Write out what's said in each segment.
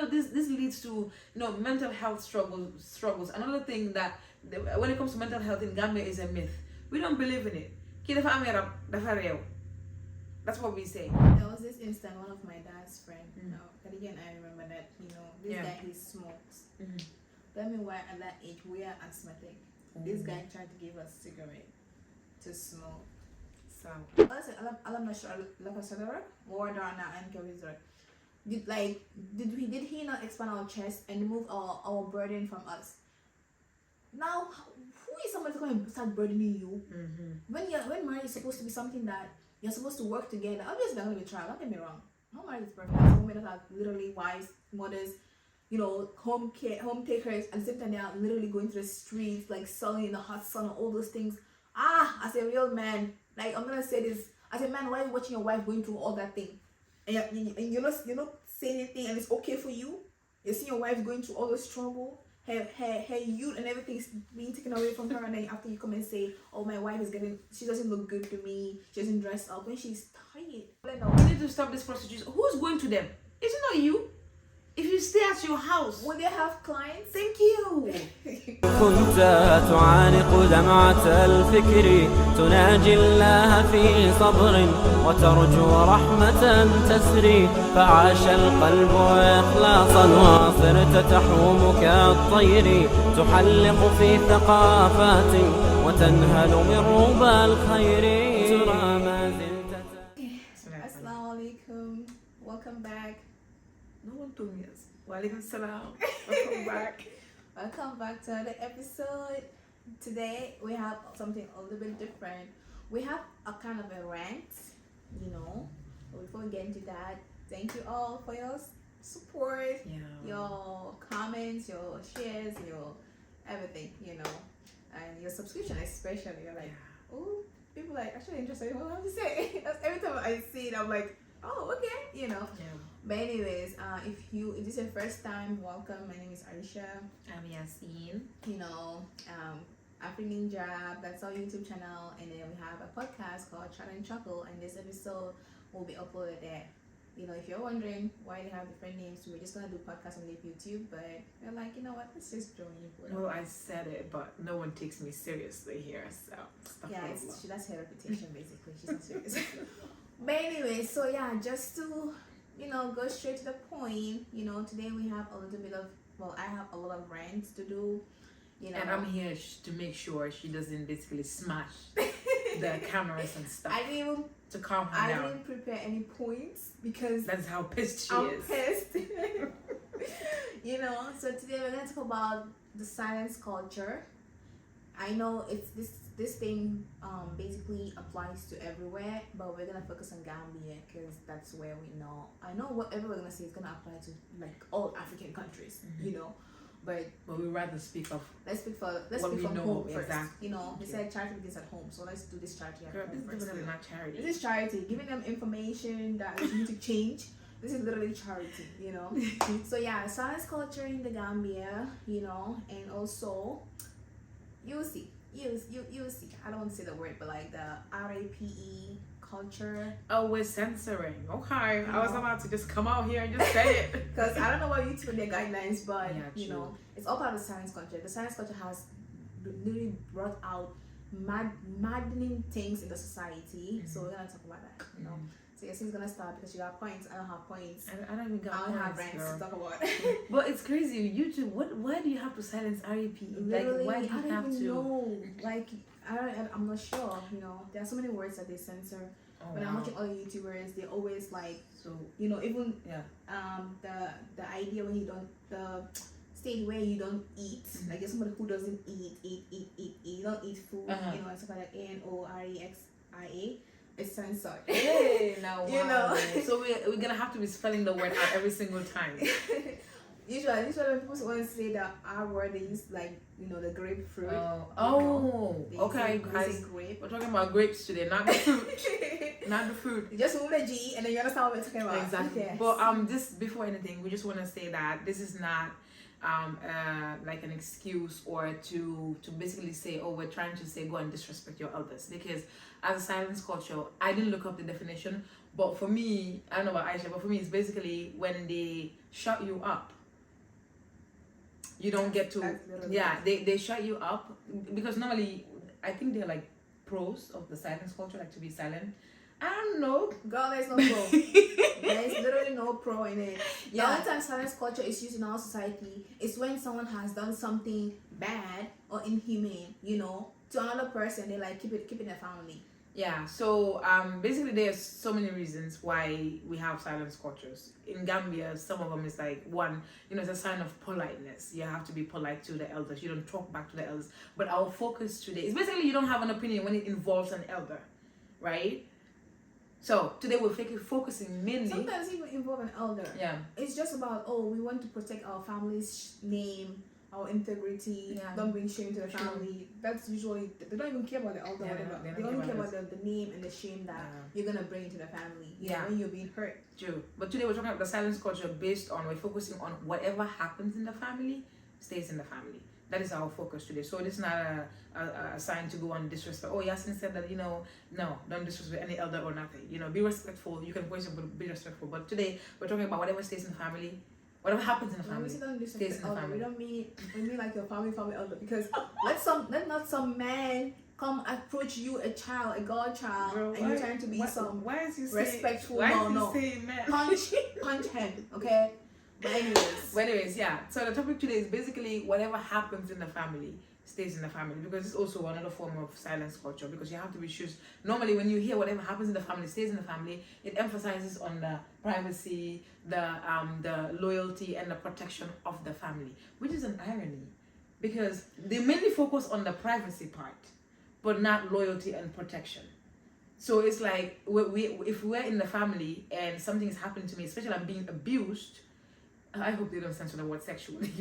this leads to mental health struggles. Another thing that when it comes to mental health in Gambia is a myth. We don't believe in it. Ki dafa amee rab, dafa réew. That's what we say. There was this instant, one of my dad's friend. But again, I remember that this guy, he smokes. Tell me why at that age we are asthmatic. This guy tried to give us cigarette to smoke. So alam na siya lakasadarak or darna and kawizar. Did he not expand our chest and remove our burden from us? Now, who is somebody going to start burdening you? When marriage is supposed to be something that you're supposed to work together. Obviously, they're going to be trial. Don't get me wrong. No marriage is perfect. Some women that are literally wives, mothers, home takers, and at the same time they are literally going to the streets, like selling in the hot sun and all those things. As a real man, like I'm gonna say this, as a man, why are you watching your wife going through all that thing? And you're not saying anything, and it's okay for you. You see your wife going through all the struggle, her youth and everything is being taken away from her, and then after you come and say, oh, my wife is she doesn't look good to me, she doesn't dress up when she's tired. We need to stop this prostitution. Who's going to them? Is it not you? If you stay at your house, when they have clients, thank you. كنت تعانق دمعة الفكر تناجي الله في صبر وترجو رحمة تسري فعاش القلب إخلاصا وصرت تحوم كالطير تحلق في ثقافات وتنهل من ربى الخير ترى ما زلت. Assalamu alaikum. Welcome back. No one told me this. Walaikum salam. Welcome back. Welcome back to another episode. Today we have something a little bit different. We have a kind of a rant, But before we get into that, thank you all for your support, your comments, your shares, your everything, and your subscription especially. You're like, oh, people are actually interested in what I have to say. Every time I see it, I'm like, oh, okay, But anyways, if this is your first time, welcome. My name is Aisha. I'm Yasin. Afri Ninja, that's our YouTube channel, and then we have a podcast called Chat and Chuckle, and this episode will be uploaded there. If you're wondering why they have different names, we're just gonna do podcasts on YouTube, but we're like, you know what, let's just join you. Well, I said it, but no one takes me seriously here, so that's her reputation basically. She's not serious. But anyway, so yeah, just to go straight to the point. Today we have a little bit of, I have a lot of rants to do. And I'm here to make sure she doesn't basically smash the cameras and stuff. To calm her down. I didn't prepare any points because that's how pissed she is. I'm pissed. So today we're gonna talk about the silence culture. I know it's this thing basically applies to everywhere, but we're gonna focus on Gambia because that's where we know. I know whatever we're gonna say is gonna apply to like all African countries, But we rather speak of. Let's speak from home first. Exactly. They said charity begins at home, so let's do this charity at home first. This is not charity. This is charity, giving them information that we need to change. This is literally charity, So yeah, silence culture in the Gambia, and also you'll see. I don't want to say the word, but like the RAPE culture. Oh, we're censoring. Okay, I was about to just come out here and just say it because I don't know about YouTube and their guidelines, but it's all part of the science culture. The science culture has literally brought out maddening things in the society. So we're gonna talk about that. So Yasin's gonna start because she got points. I don't have points. I don't even got points. I don't have rants to talk about. But it's crazy. YouTube. Why do you have to silence RAP? Literally, why do you have to? Know. Like I'm not sure. There are so many words that they censor. When I'm watching other YouTubers, they always like even the idea when you don't the state where you don't eat, like there's somebody who doesn't eat, you don't eat food, and stuff like that. ANOREXIA. It's censored. Hey, now So we're gonna have to be spelling the word out every single time. Usually when people want to say the R word, they use like the grapefruit. Okay, guys. We're talking about grapes today, not the fruit. Not the fruit. You just move the G, and then you understand what we're talking about. Exactly. Yes. But just before anything, we just want to say that this is not like an excuse or to basically say, oh, we're trying to say go and disrespect your elders, because as a silence culture, I didn't look up the definition, But for me, I don't know about Aisha, but for me, it's basically when they shut you up. You don't get to, That's literally yeah, they shut you up because normally I think they're like pros of the silence culture, like to be silent. I don't know. Girl, there's no pro. There's literally no pro in it. The Yeah. only time silence culture is used in our society is when someone has done something bad or inhumane, you know, to another person. They like keep it in their family. Yeah, so basically there's so many reasons why we have silence cultures. In Gambia, some of them is like, one, you know, it's a sign of politeness. You have to be polite to the elders. You don't talk back to the elders. But our focus today is basically you don't have an opinion when it involves an elder, right? So today we're focusing mainly. Sometimes even involve an elder. Yeah. It's just about, oh, we want to protect our family's name, our integrity, Yeah. don't bring shame to the True. family. That's usually, they don't even care about the elder, Yeah, whatever. they They don't only care care about about the name and the shame that Yeah. you're gonna bring into the family. You Yeah. know, when you're being hurt. True. But today we're talking about the silence culture based on, we're focusing on whatever happens in the family stays in the family. That is our focus today. So this is not a sign to go on disrespect. Oh, Yasin said that, you know, no, don't disrespect any elder or nothing. You know, be respectful. You can question, but be respectful. But today we're talking about whatever stays in the family, whatever happens in the When family. we say don't stays disrespect in the elder, family. we don't mean we mean like your family elder, because let not some man come approach you, a child, a godchild, Bro, and you're trying to be some why is he respectful. Why No, is no. he saying man? punch him, okay? But anyways, But anyways, yeah. So the topic today is basically whatever happens in the family stays in the family, because it's also another form of silence culture, because you have to be sure. Normally when you hear whatever happens in the family stays in the family, it emphasizes on the privacy, the loyalty and the protection of the family, which is an irony, because they mainly focus on the privacy part but not loyalty and protection. So it's like if we're in the family and something is happening to me, especially I'm being abused, I hope they don't censor the word sexually.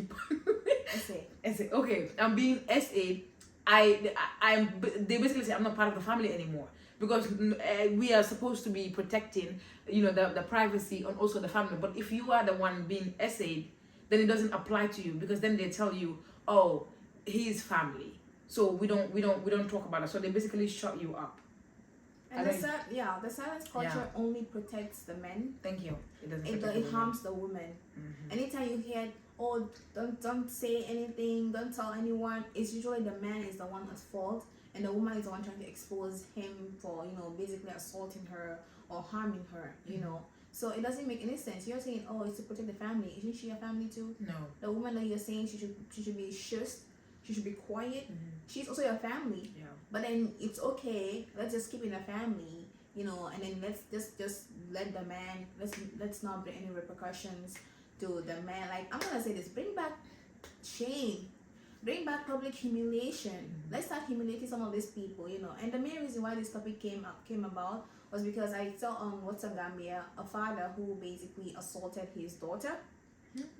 SA. Okay, I'm being SA'd. They basically say I'm not part of the family anymore, because we are supposed to be protecting, you know, the privacy and also the family. But if you are the one being SA'd, then it doesn't apply to you, because then they tell you, oh, he's family, so we don't talk about it. So they basically shut you up. and the silence culture only protects the men. Thank you. It doesn't. It harms the woman. Mm-hmm. Anytime you hear, oh, don't say anything, don't tell anyone, it's usually the man is the one at fault, and the woman is the one trying to expose him for, you know, basically assaulting her or harming her, you know. So it doesn't make any sense. You're saying, oh, it's to protect the family. Isn't she a family too? No. The woman that you're saying she should be shushed, she should be quiet. Mm-hmm. She's also your family. Yeah. But then it's okay. Let's just keep it in a family, you know, and then let's just let the man. Let's not bring any repercussions to the man. Like, I'm gonna say this: bring back shame, bring back public humiliation. Let's start humiliating some of these people, you know. And the main reason why this topic came about was because I saw on WhatsApp Gambia a father who basically assaulted his daughter.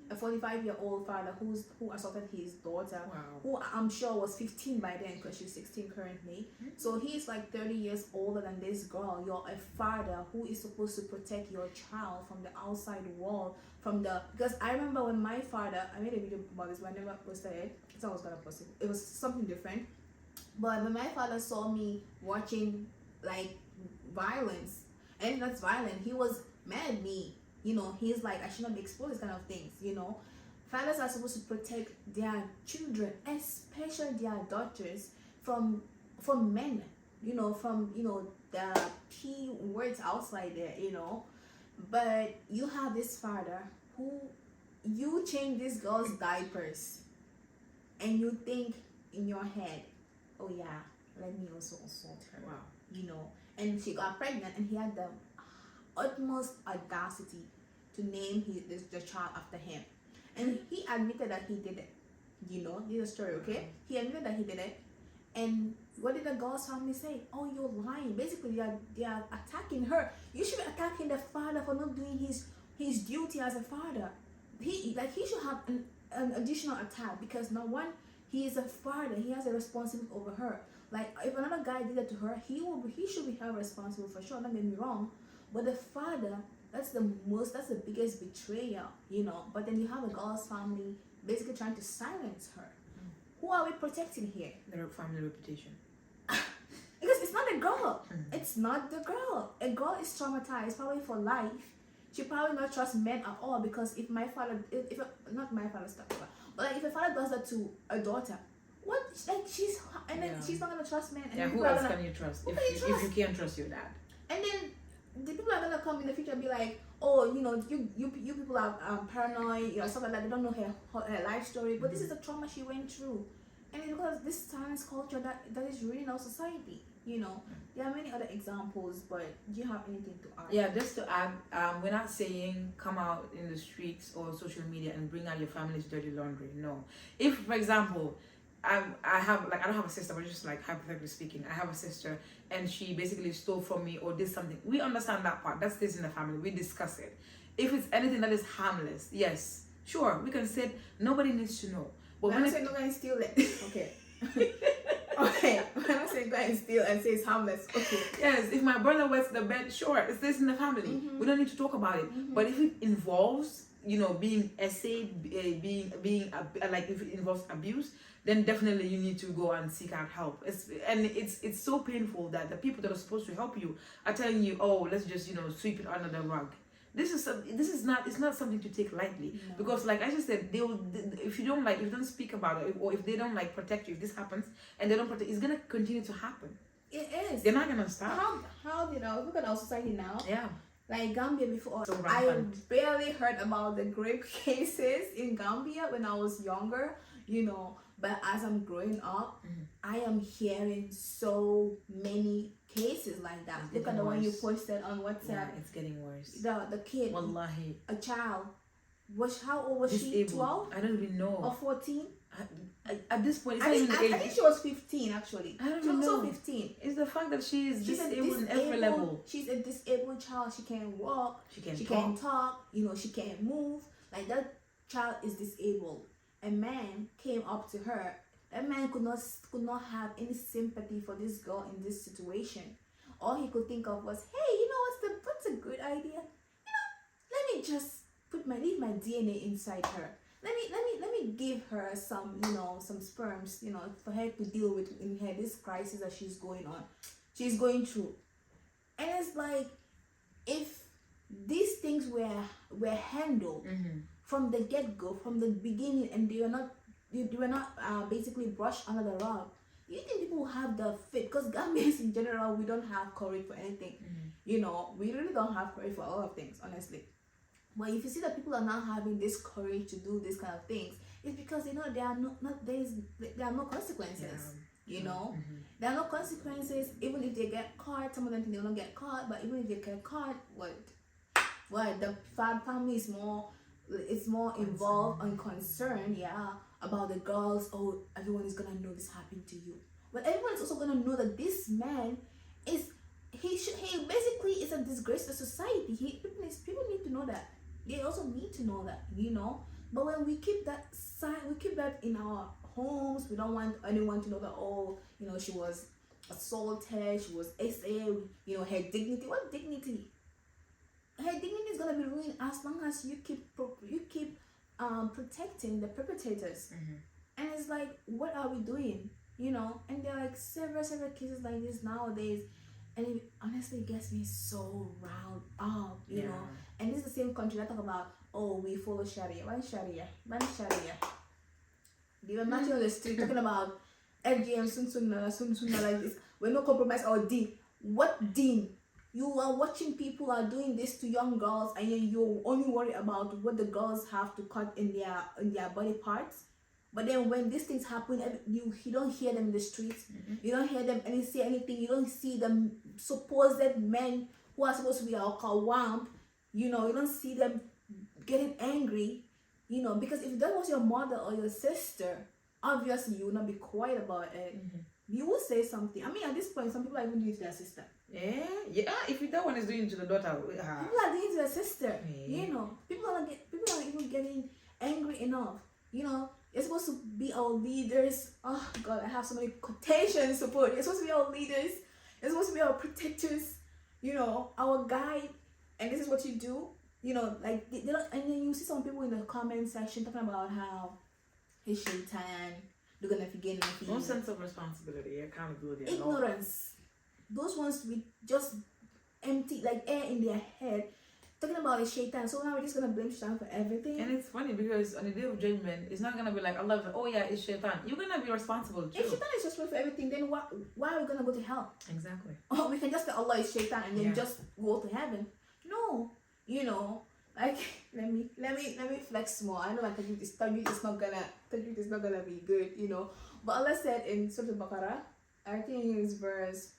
A 45-year-old father who assaulted his daughter, Wow. who I'm sure was 15 by then, because she's 16 currently. So he's like 30 years older than this girl. You're a father who is supposed to protect your child from the outside world, because I remember when my father, I made a video about this, but I never posted it. So I was gonna post it. It was something different. But when my father saw me watching like violence, and that's violent, he was mad at me. You know, he's like, I should not be exposed to this kind of things, you know. Fathers are supposed to protect their children, especially their daughters, from men, you know, from, you know, the P words outside there, you know. But you have this father who, you change this girl's diapers, and you think in your head, oh yeah, let me also assault her. Wow. You know, and she got pregnant, and he had the utmost audacity to name the child after him, and he admitted that he did it. You know, this is a story, okay? He admitted that he did it, and what did the girl's family say? Oh, you're lying. Basically, they are attacking her. You should be attacking the father for not doing his duty as a father. He should have an additional attack, because now one, he is a father. He has a responsibility over her. Like, if another guy did that to her, he should be held responsible for sure. Don't get me wrong. But the father, that's the biggest betrayal, you know. But then you have a girl's family basically trying to silence her. Who are we protecting here? Their family reputation. Because it's it's not a girl. It's not the girl. A girl is traumatized probably for life. She probably not trust men at all, because if my father, if not my father's stuff, but like if a father does that to a daughter, what, like she's, and then she's not gonna trust men. And Yeah, who else can you trust if you can't trust your dad? And then the people are gonna come in the future and be like, oh, you know, you people are paranoid, you know, stuff like that. They don't know her life story, but this is the trauma she went through, and it's because this silence culture that is ruining our society. You know, there are many other examples, but do you have anything to add? Yeah, just to add, we're not saying come out in the streets or social media and bring out your family's dirty laundry. No. If, for example, I don't have a sister, but just like hypothetically speaking, I have a sister and she basically stole from me or did something. We understand that part. That's this in the family. We discuss it. If it's anything that is harmless, yes, sure, we can say it. Nobody needs to know. But when I say nobody steal it, okay. Okay, when I say go and steal and say it's harmless, okay. Yes, if my brother wets the bed, sure, it's this in the family. We don't need to talk about it. But if it involves, you know, being essayed, being like if it involves abuse, then definitely you need to go and seek out help. It's so painful that the people that are supposed to help you are telling you, oh, let's just, you know, sweep it under the rug. It's not something to take lightly. No. Because like I just said, if you don't speak about it, or if they don't like protect you, if this happens and they don't protect, it's gonna continue to happen. It is. They're not gonna stop. How you know, look at our society now. Yeah. Like Gambia before, so I barely heard about the rape cases in Gambia when I was younger, you know. But as I'm growing up, I am hearing so many cases like that. Look at the one you posted on WhatsApp. Yeah, it's getting worse. The kid, Wallahi, a child. How old was she? 12? I don't even know. Or 14? At this point, it's I think she was 15 actually. I don't she was know. also 15. It's the fact that she's disabled in every level. She's a disabled child. She can't walk. She can't talk. You know, she can't move. Like, that child is disabled. A man came up to her. That man could not have any sympathy for this girl in this situation. All he could think of was, hey, you know what's a good idea? You know, let me just leave my DNA inside her. Let me give her some, you know, some sperms, you know, for her to deal with in her this crisis that she's going through. And it's like, if these things were handled from the get-go, from the beginning, and they were not basically brushed under the rug, you think people will have the fit? Because Gambians in general, we don't have courage for anything. You know, we really don't have courage for a lot of things, honestly. But if you see that people are not having this courage to do this kind of things, it's because they know there are no consequences. You know, there are no consequences. Even if they get caught, some of them think they will not get caught. But even if they get caught, what the family is more. It's more involved and concerned, about the girls. Oh, everyone is gonna know this happened to you. But everyone is also gonna know that this man he basically is a disgrace to society. People need to know that. They also need to know that, you know. But when we keep that in our homes, we don't want anyone to know that, oh, you know, she was assaulted, she was SA, you know, her dignity. What dignity? Her dignity is gonna be ruined as long as you keep protecting the perpetrators. And it's like, what are we doing? You know, and there are like several cases like this nowadays, and it honestly gets me so riled up, you know. And this is the same country that talk about, oh, we follow Sharia. Ban Sharia. They were marching on the street talking about FGM, Sunna like this. We're not compromise our deen. What deen? You are watching people are doing this to young girls, and you only worry about what the girls have to cut in their body parts. But then when these things happen, you don't hear them in the streets. You don't hear them say anything. You don't see them supposed men who are supposed to be our kawamp. You know, you don't see them getting angry. You know, because if that was your mother or your sister, obviously you would not be quiet about it. You will say something. I mean, at this point, some people are even doing it to their sister. Yeah. If that one is doing it to the daughter, people are doing it to their sister. You know, people are even getting angry enough. You know, you're supposed to be our leaders. Oh God, I have so many quotations to put. You're supposed to be our leaders. You're supposed to be our protectors. You know, our guide. And this is what you do. You know, like they don't. And then you see some people in the comment section talking about how it's shaitan. They're gonna forget anything. No sense of responsibility, accountability. Ignorance. those ones with just empty like air in their head, talking about a shaitan. So now we're just gonna blame shaitan for everything. And it's funny because on the day of judgment, it's not gonna be like Allah. Oh yeah, it's shaitan. You're gonna be responsible too. If shaitan is just for everything, then why are we gonna go to hell? Exactly. Oh, we can just say Allah is shaitan and then Yeah. just go to heaven. No, you know, like let me flex more. I know my tajweed is not gonna be good, you know. But Allah said in Surah Al-Baqarah, I think it's verse,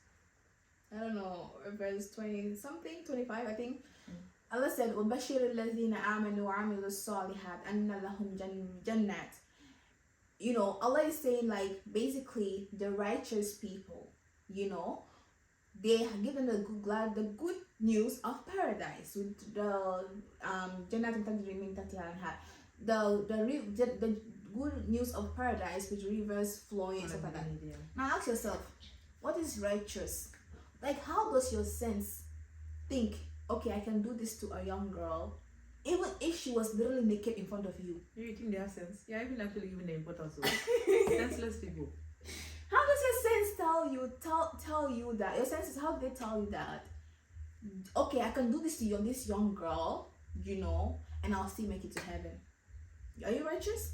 I don't know, verse 20 something, 25 I think. Allah said, وَبَشِّرِ الَّذِينَ آمَنُوا وَعَمِلُوا الصَّالِحَاتِ أَنَّ لَهُمْ جَنَّاتٍ. You know, Allah is saying like basically the righteous people, you know, they are given the good news of paradise with the Jannat the good news of paradise with rivers flowing and stuff like that. Yeah. Now ask yourself, what is righteous? Like, how does your sense think, okay, I can do this to a young girl, even if she was literally naked in front of you? You think they have sense? Yeah, even actually giving the importance of senseless people. How does your sense tell you that? Your senses, how do they tell you that? Okay, I can do this to this young girl, you know, and I'll still make it to heaven. Are you righteous?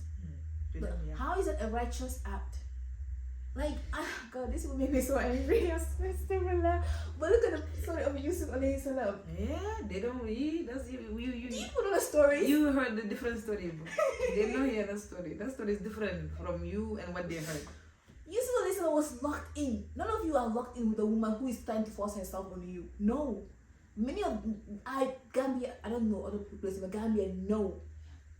But Yeah. how is it a righteous act? Like, God, this will make me so angry. But look at the story of Yusuf alayhi salam. Yeah, they don't read. That's you. Do you know the story? You heard the different story, bro. They don't hear that story. That story is different from you and what they heard. Yusuf alayhi salam was locked in. None of you are locked in with a woman who is trying to force herself on you. No. Many of Gambia, I don't know other places, but Gambia, no.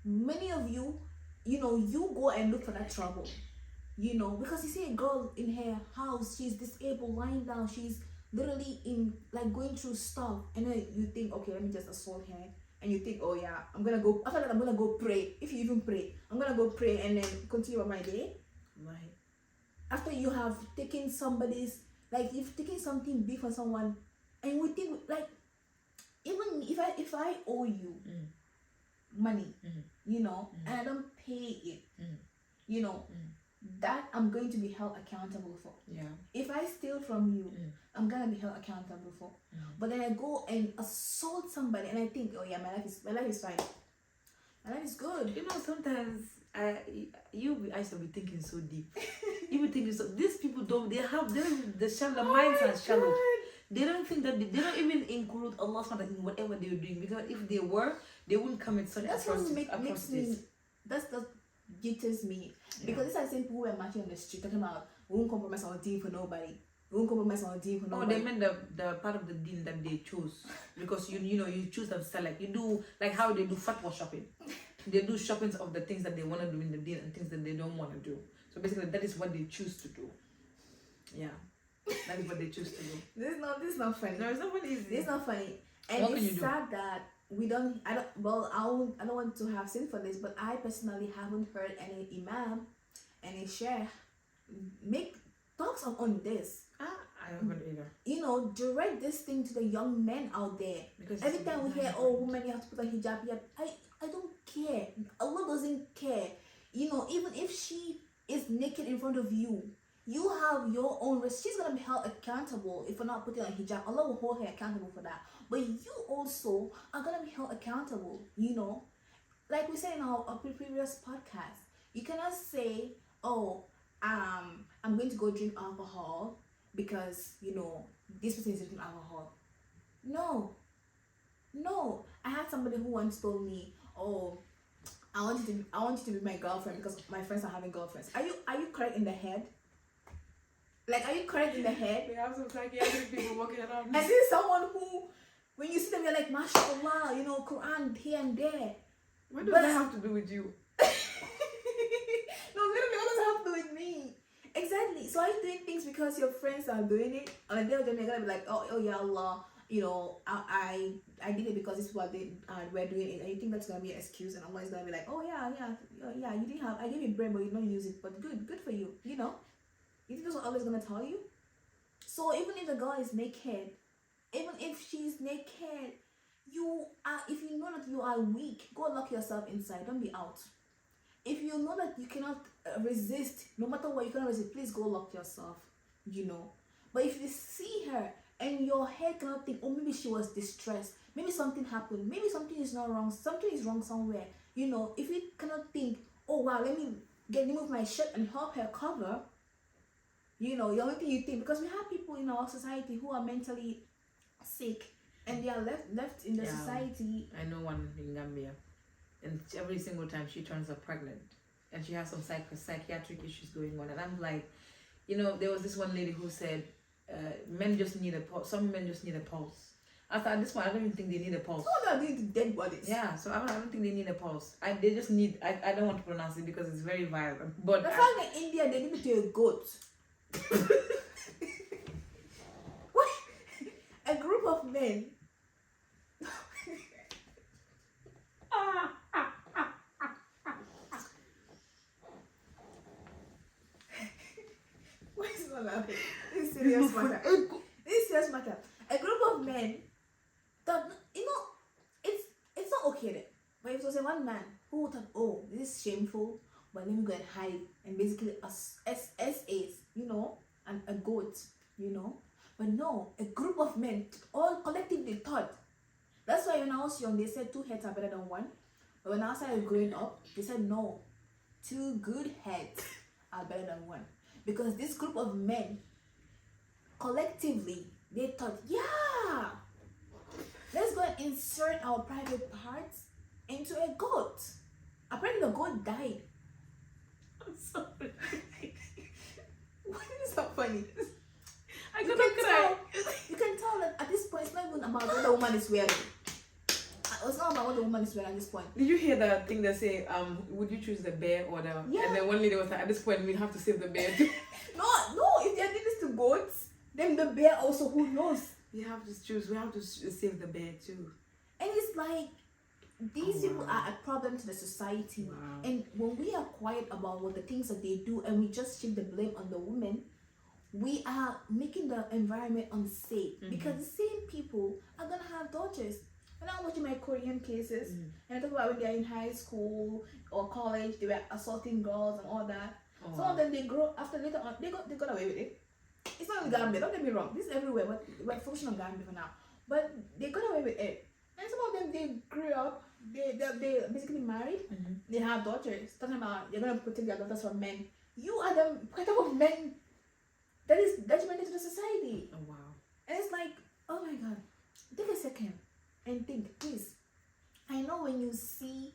Many of you, you know, you go and look for that trouble. You know, because you see a girl in her house, she's disabled, lying down, she's literally in like going through stuff, and then you think, okay, let me just assault her, and you think, oh yeah, I'm gonna go, after that I'm gonna go pray. If you even pray, I'm gonna go pray and then continue on my day. Right. After you have taken somebody's, like you've taken something big from someone, and we think like, even if I owe you money, you know, and I don't pay it, you know, that I'm going to be held accountable for. Yeah. If I steal from you, I'm gonna be held accountable for. But then I go and assault somebody, and I think, oh yeah, my life is fine. My life is good. You know, sometimes I used to be thinking so deep. You be thinking so. These people don't. They have the shallow minds are shallow. They don't think that they don't even include Allah in whatever they're doing, because if they were, they wouldn't commit such That's what atrocities. makes me. That's jitters me, because these are the same people who are marching on the street talking about we won't compromise our deen for nobody. We won't compromise our deen for nobody. Oh, they meant the part of the deen that they chose, because you know you choose them select. You do like how they do fatwa shopping. They do shoppings of the things that they want to do in the deen and things that they don't want to do. So basically, that is what they choose to do. Yeah, that is what they choose to do. This is not funny. No, it's not funny. It's not funny, and What can you it's do? sad that I don't want to have sin for this, but I personally haven't heard any imam, any sheikh make talks on this. I haven't either. You know, direct this thing to the young men out there. Because Every time we hear, oh, women, you have to put a hijab, I don't care. Allah doesn't care. You know, even if she is naked in front of you, you have your own risk. She's gonna be held accountable if you're not putting on hijab. Allah will hold her accountable for that. But you also are gonna be held accountable. You know, like we said in our previous podcast, you cannot say, oh, I'm going to go drink alcohol because you know this person is drinking alcohol. No. I had somebody who once told me, oh, I want you to be my girlfriend because my friends are having girlfriends. Are you correct in the head? Like, are you correct in the head? We have some psychiatric people walking around. And this is someone who, when you see them, you're like, mashallah, you know, Quran here and there. What does that have to do with you? No, literally, what does it have to do with me? Exactly. So are you doing things because your friends are doing it? And then they're gonna be like, oh yeah, Allah, you know, I did it because this is what they were doing it, and you think that's gonna be an excuse, and Allah is gonna be like, oh yeah, you didn't have, I gave you brain, but you don't use it, but good for you, you know. You think that's what Allah is gonna tell you? So even if the girl is naked, even if she's naked, if you know that you are weak, go lock yourself inside. Don't be out. If you know that you cannot resist, no matter what, you cannot resist, please go lock yourself. You know, But if you see her and your head cannot think, oh, maybe she was distressed, maybe something happened, maybe something is not wrong, something is wrong somewhere. You know, if you cannot think, oh wow, let me remove my shirt and help her cover. You know, the only thing you think, because we have people in our society who are mentally sick and they are left in the society. I know one in Gambia, and every single time she turns up pregnant, and she has some psychiatric issues going on, and I'm like, you know, there was this one lady who said, men just need a pulse. Some men just need a pulse. I thought at this point, I don't even think they need a pulse. So they're doing dead bodies. Yeah, so I don't think they need a pulse. They just need. I don't want to pronounce it because it's very violent. But the fact in India they give it to a goat. What? A group of men. What is not laughing? This is serious matter. This is serious matter. A group of men that, you know, it's not okay then. But if it was a one man who thought, oh, this is shameful, but let me go and hide, and basically SAs, you know, and a goat, you know. But no, a group of men all collectively thought. That's why when I was young, they said 2 heads are better than 1. But when I started growing up, they said no, 2 good heads are better than 1. Because this group of men, collectively, they thought, yeah, let's go and insert our private parts into a goat. Apparently the goat died. I'm sorry. Why is that funny? I gotta cry. You can tell that at this point it's not even about what the woman is wearing. It's not about what the woman is wearing at this point. Did you hear that thing that say, would you choose the bear or the? Yeah. And then one lady was like, at this point we have to save the bear too. No, if they're doing this to goats, then the bear also, who knows? We have to choose. We have to save the bear too. And it's like these people are a problem to the society. Wow. And when we are quiet about what the things that they do and we just shift the blame on the women, we are making the environment unsafe. Because the same people are gonna have daughters. When I'm watching my Korean cases and I talk about when they're in high school or college, they were assaulting girls and all that. Some of them, they grow after later on, they got away with it. It's not in Gambia, don't get me wrong, this is everywhere, but we're focusing on Gambia for now. But they got away with it. And some of them, they grew up, they basically married, they have daughters. Talking about they're gonna protect their daughters from men. You are the type of men that is detrimental to the society. Oh wow. And it's like, oh my god, take a second and think, please. I know when you see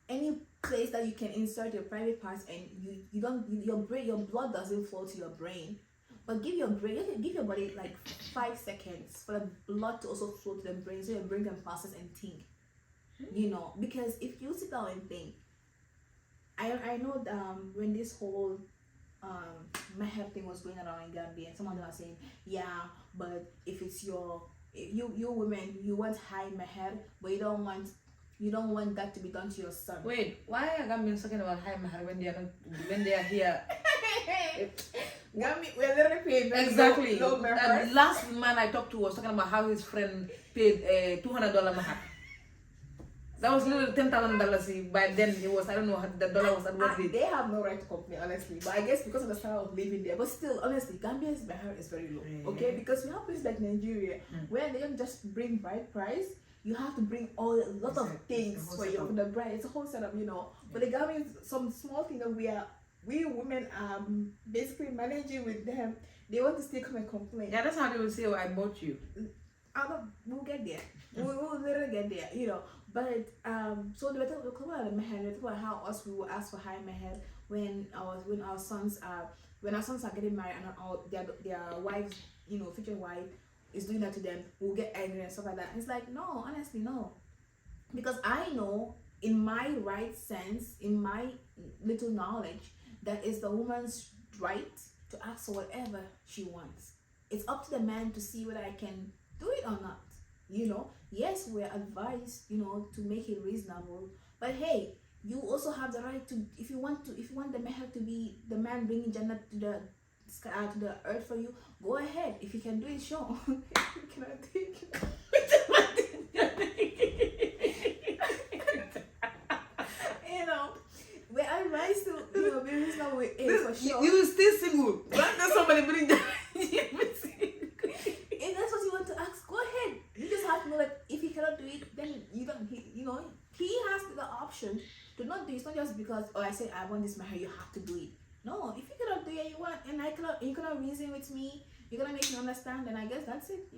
any place that you can insert your private parts and your blood doesn't flow to your brain, but give your body like 5 seconds for the blood to also flow to the brain, so your brain can process and think. You know, because if you sit down and think, I know when this whole mahab thing was going around in Gambia, and some of them are saying, yeah, but if it's you women, you want high mahar, but you don't want that to be done to your son. Wait, why are Gambians talking about high mahar when they are here? Gambia, we're literally paying Exactly. low mahar. Last man I talked to was talking about how his friend paid $200 mahar. That was literally $10,000. By then it was, I don't know, the dollar was at what rate. They have no right to complain, honestly. But I guess because of the style of living there. But still, honestly, Gambia's mahar is very low. Okay, because we have places like Nigeria where they don't just bring bride price. You have to bring a lot of things for the bride. It's a whole setup, you know. But the Gambians, some small thing that we women are basically managing with them. They want to still come and complain. Yeah, that's how they will say, oh, I bought you. We'll get there. We'll literally get there, you know. But so they were talking about the mahar. They were talking about how we will ask for high mahar when our sons are getting married and their wives, you know, future wife is doing that to them. We'll get angry and stuff like that. And it's like, no, honestly, no, because I know in my right sense, in my little knowledge, that is the woman's right to ask for whatever she wants. It's up to the man to see whether I can do it or not. You know, yes, we're advised, you know, to make it reasonable, but hey, you also have the right to, if you want the mahar to be the man bringing Jannah to the sky, to the earth for you, go ahead. If you can do it, sure. You cannot take it. You know, we're advised to, you know, be reasonable with it for sure. You still single. Why does somebody bring Jannah? say I want this marriage, you have to do it. No, if you cannot do it, you want, and you cannot reason with me, you're gonna make me understand, then I guess that's it.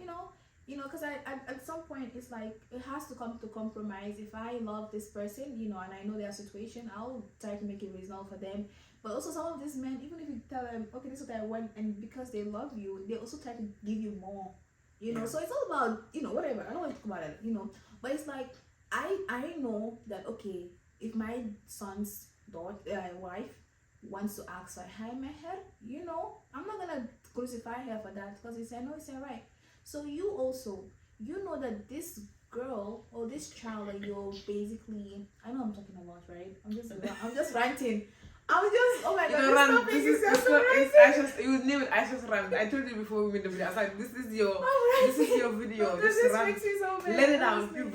Because at some point it's like it has to come to compromise. If I love this person, and I know their situation, I'll try to make it reasonable for them. But also some of these men, even if you tell them, okay, this is what I want, and because they love you, they also try to give you more. So it's all about, whatever. I don't want to talk about it, but it's like I know that, okay, if my son's wife wants to ask for a high meher, I'm not gonna crucify her for that, because I know it's her right. So you also, know that this girl or this child that you're basically, I know I'm talking a lot, right? I'm just ranting. Oh my god, Rant, topic is just so you would name it Aisha's Rant. I told you before we made the video. I was like, this is your video. This rant. makes me so bad. Let it out. You've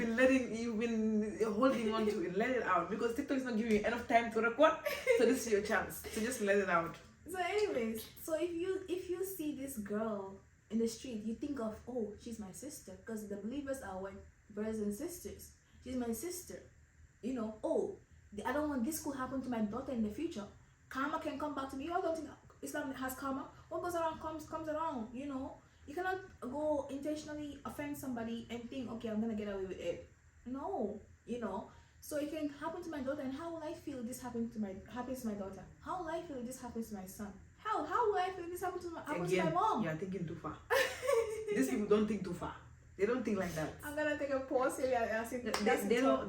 been holding on to it. Let it out, because TikTok is not giving you enough time to record. So this is your chance. So just let it out. So anyways, so if you see this girl in the street, you think of, oh, she's my sister, because the believers are what, brothers and sisters. She's my sister. Oh, I don't want this could happen to my daughter in the future. Karma can come back to me. You all don't think Islam has karma. What goes around comes around. You cannot go intentionally offend somebody and think, okay, I'm gonna get away with it. No, So it can happen to my daughter, and how will I feel if this happens to my daughter? How will I feel if this happens to my son? How will I feel if this happens to my mom? You're thinking too far. These people don't think too far. They don't think like that. I'm gonna take a pause here.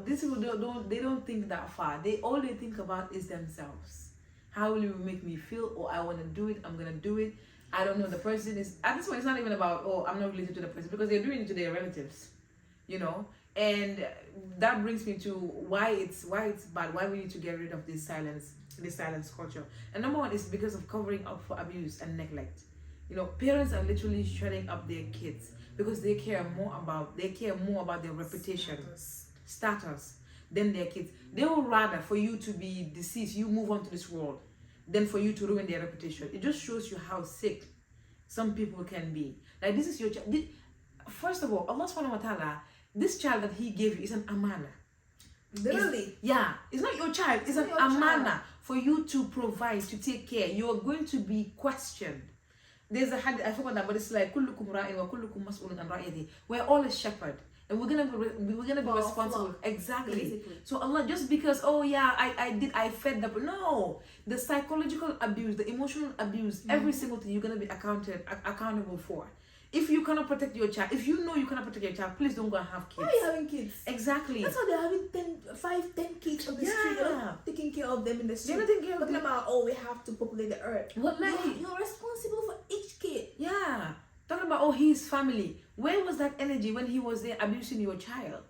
These people don't think that far. All they think about is themselves. How will it make me feel? Oh, I want to do it. I'm gonna do it. I don't know. The person is at this point. It's not even about, oh, I'm not related to the person, because they're doing it to their relatives. And that brings me to why it's bad. Why we need to get rid of this silence culture. And number one is because of covering up for abuse and neglect. Parents are literally shutting up their kids because they care more about their reputation, status than their kids. They would rather for you to be deceased, you move on to this world, than for you to ruin their reputation. It just shows you how sick some people can be. Like, this is your child. First of all, Allah subhanahu wa ta'ala, this child that He gave you is an amana. Literally. It's not your child, it's an amana for you to provide, to take care. You are going to be questioned. There's a hadith, I forgot that, but it's like kullukum ra'in wa kullukum mas'ulun an ra'iyati. We're all a shepherd, and we're gonna be responsible. Exactly. Basically. So Allah, just because, oh yeah, I fed the, no, the psychological abuse, the emotional abuse, every single thing you're gonna be accountable for. If you cannot protect your child, if you know you cannot protect your child, please don't go and have kids. Why are you having kids? Exactly. That's how they're having 10 kids on the street. They're not taking care of them in the street. They're not taking care of talking them. about, oh, we have to populate the earth. What, like, you're responsible for each kid. Yeah. Talking about, oh, his family. Where was that energy when he was there abusing your child?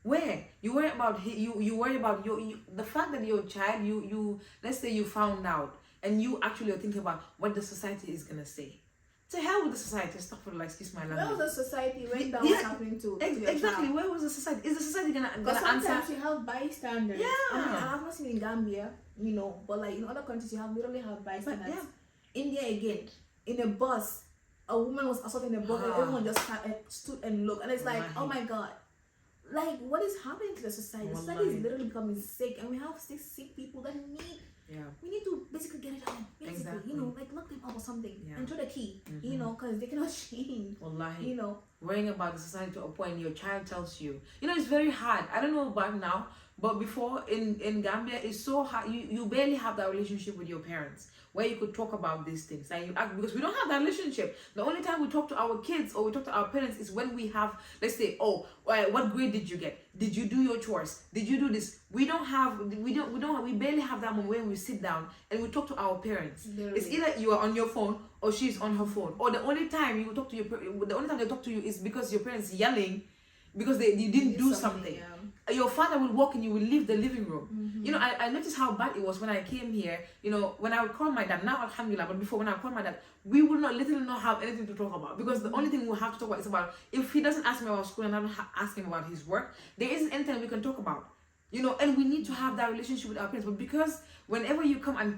Where? You worry about you worry about the fact that your child, you let's say you found out, and you actually are thinking about what the society is gonna say. To hell with the society. Stop for, like, excuse my language. Where was the society when that was happening to your exactly. child? Where was the society? Is the society gonna sometimes answer? you have bystanders. Yeah. I have not seen in Gambia, but like in other countries you literally have bystanders. Yeah. India again, in a bus, a woman was assaulting a bus, and everyone just stood and looked, and it's like, oh my god, like, what is happening to the society? The society is literally becoming sick, and we have sick people that need. Yeah. We need to basically get it on, basically, Exactly. like lock them up or something, and throw the key, because they cannot change. Wallahi. Worrying about the society to a point your child tells you. It's very hard. I don't know about now, but before in Gambia, it's so hard. You barely have that relationship with your parents where you could talk about these things. And because we don't have that relationship. The only time we talk to our kids or we talk to our parents is when we have, let's say, oh, what grade did you get? Did you do your chores? Did you do this? We barely have that moment when we sit down and we talk to our parents. Literally. It's either you are on your phone or she's on her phone. Or the only time you talk to the only time they talk to you is because your parents yelling because you didn't do something. Yeah. Your father will walk and you will leave the living room. I noticed how bad it was when I came here. When I would call my dad, now alhamdulillah, but before when I called my dad, we would literally not have anything to talk about, because the only thing we have to talk about is about, if he doesn't ask me about school and I don't ask him about his work, there isn't anything we can talk about. And we need to have that relationship with our parents. But because whenever you come and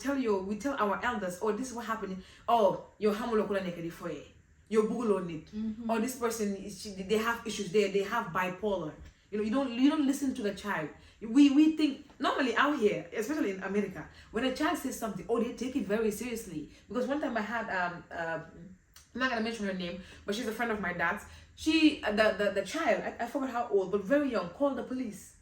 we tell our elders, oh, this is what happened, oh, your hamulo kula nekedi foye, your bugulo need, or this person they have issues, they have bipolar. You don't listen to the child. We think normally out here, especially in America, when a child says something, they take it very seriously. Because one time I had I'm not gonna mention her name, but she's a friend of my dad's. She the child, I forgot how old, but very young, called the police.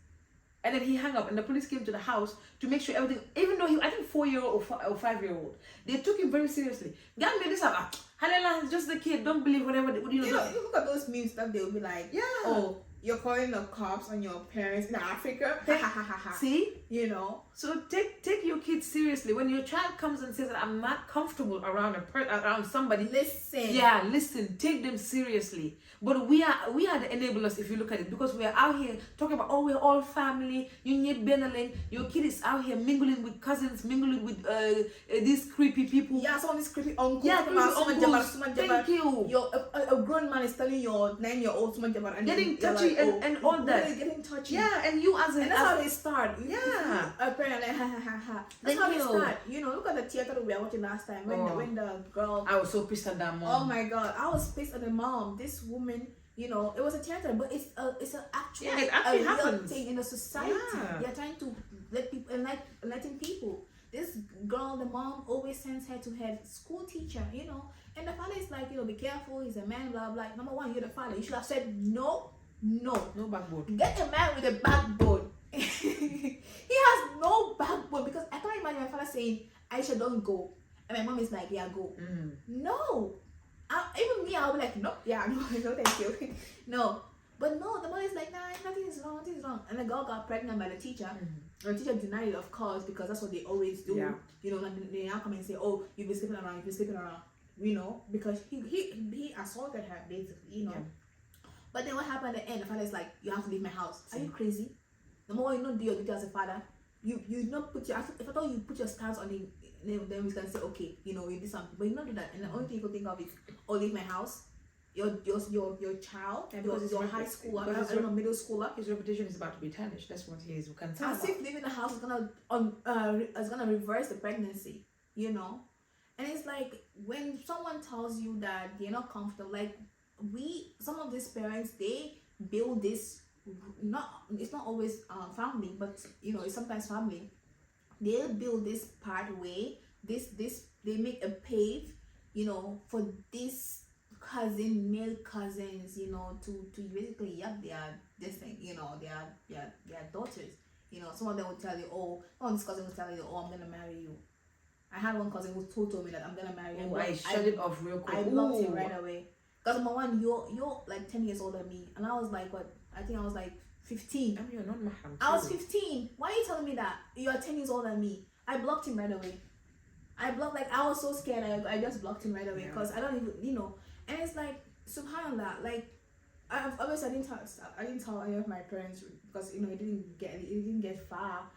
And then he hung up, and the police came to the house to make sure everything, even though I think 4-year-old or 5-year-old, they took him very seriously. God made this up. Halala, it's just the kid. Don't believe whatever. You look at those memes that they'll be like, yeah. Oh, you're calling the cops on your parents in Africa. See? So take your kids seriously. When your child comes and says that I'm not comfortable around around somebody, listen. Yeah, listen. Take them seriously. But we are the enablers if you look at it, because we are out here talking about we're all family. You need beneling. Your kid is out here mingling with cousins, mingling with these creepy people. Yeah, some of these creepy uncles. Yeah, creepy uncles. Thank you. A grown man is telling your 9-year-old and getting touchy and all that. Really getting touchy. Yeah, and you as and that's how they start. Yeah. Apparently, That's how they start. Look at the theater that we were watching last time when the girl. I was so pissed at that mom. Oh my god, I was pissed at the mom. This woman, it was a theater, but it's an actual it actually real happens thing in the society. Yeah. They are trying to let people enlighten people. This girl, the mom always sends her to her school teacher, and the father is like, be careful, he's a man, blah blah. Number one, you're the father. You should have said no backbone. Get a man with a backbone. He has no backbone, because I can't imagine my father saying, Aisha, don't go. And my mom is like, yeah, go. No. Even me, I'll be like, no, yeah, no, thank you. No. But no, the mother is like, nah, nothing is wrong. And the girl got pregnant by the teacher. And the teacher denied it, of course, because that's what they always do. Yeah. And they now come and say, oh, you've been sleeping around, because he assaulted her, basically, Yeah. But then what happened at the end? The father is like, you have to leave my house. Are you crazy? The more you don't do your duty as a father, you not put your, if I thought you put your stance on him, then we can say, okay, you did something. But you not do that. And the only thing you could think of is, leave my house. Your child, because your high schooler, middle schooler. His reputation is about to be tarnished. That's what he is concerned As if leaving the house is gonna reverse the pregnancy, And it's like, when someone tells you that they're not comfortable, like some of these parents, they build this. It's not always family, but it's sometimes family. They build this pathway. They make a pave, for this male cousins, to basically their thing, their daughters. Some of them will tell you, one of these cousins will tell you, I'm gonna marry you. I had one cousin who told me that I'm gonna marry you. I shut it off real quick. I blocked him right away. Because number one, you're like 10 years older than me, and I was like, what? I think I was like 15. I mean, you're not mahram. I was 15. Why are you telling me that? You are 10 years older than me. I blocked him right away. I was so scared. I just blocked him right away, because I don't even, And it's like, subhanallah, like, obviously I didn't tell any of my parents, because it didn't get far,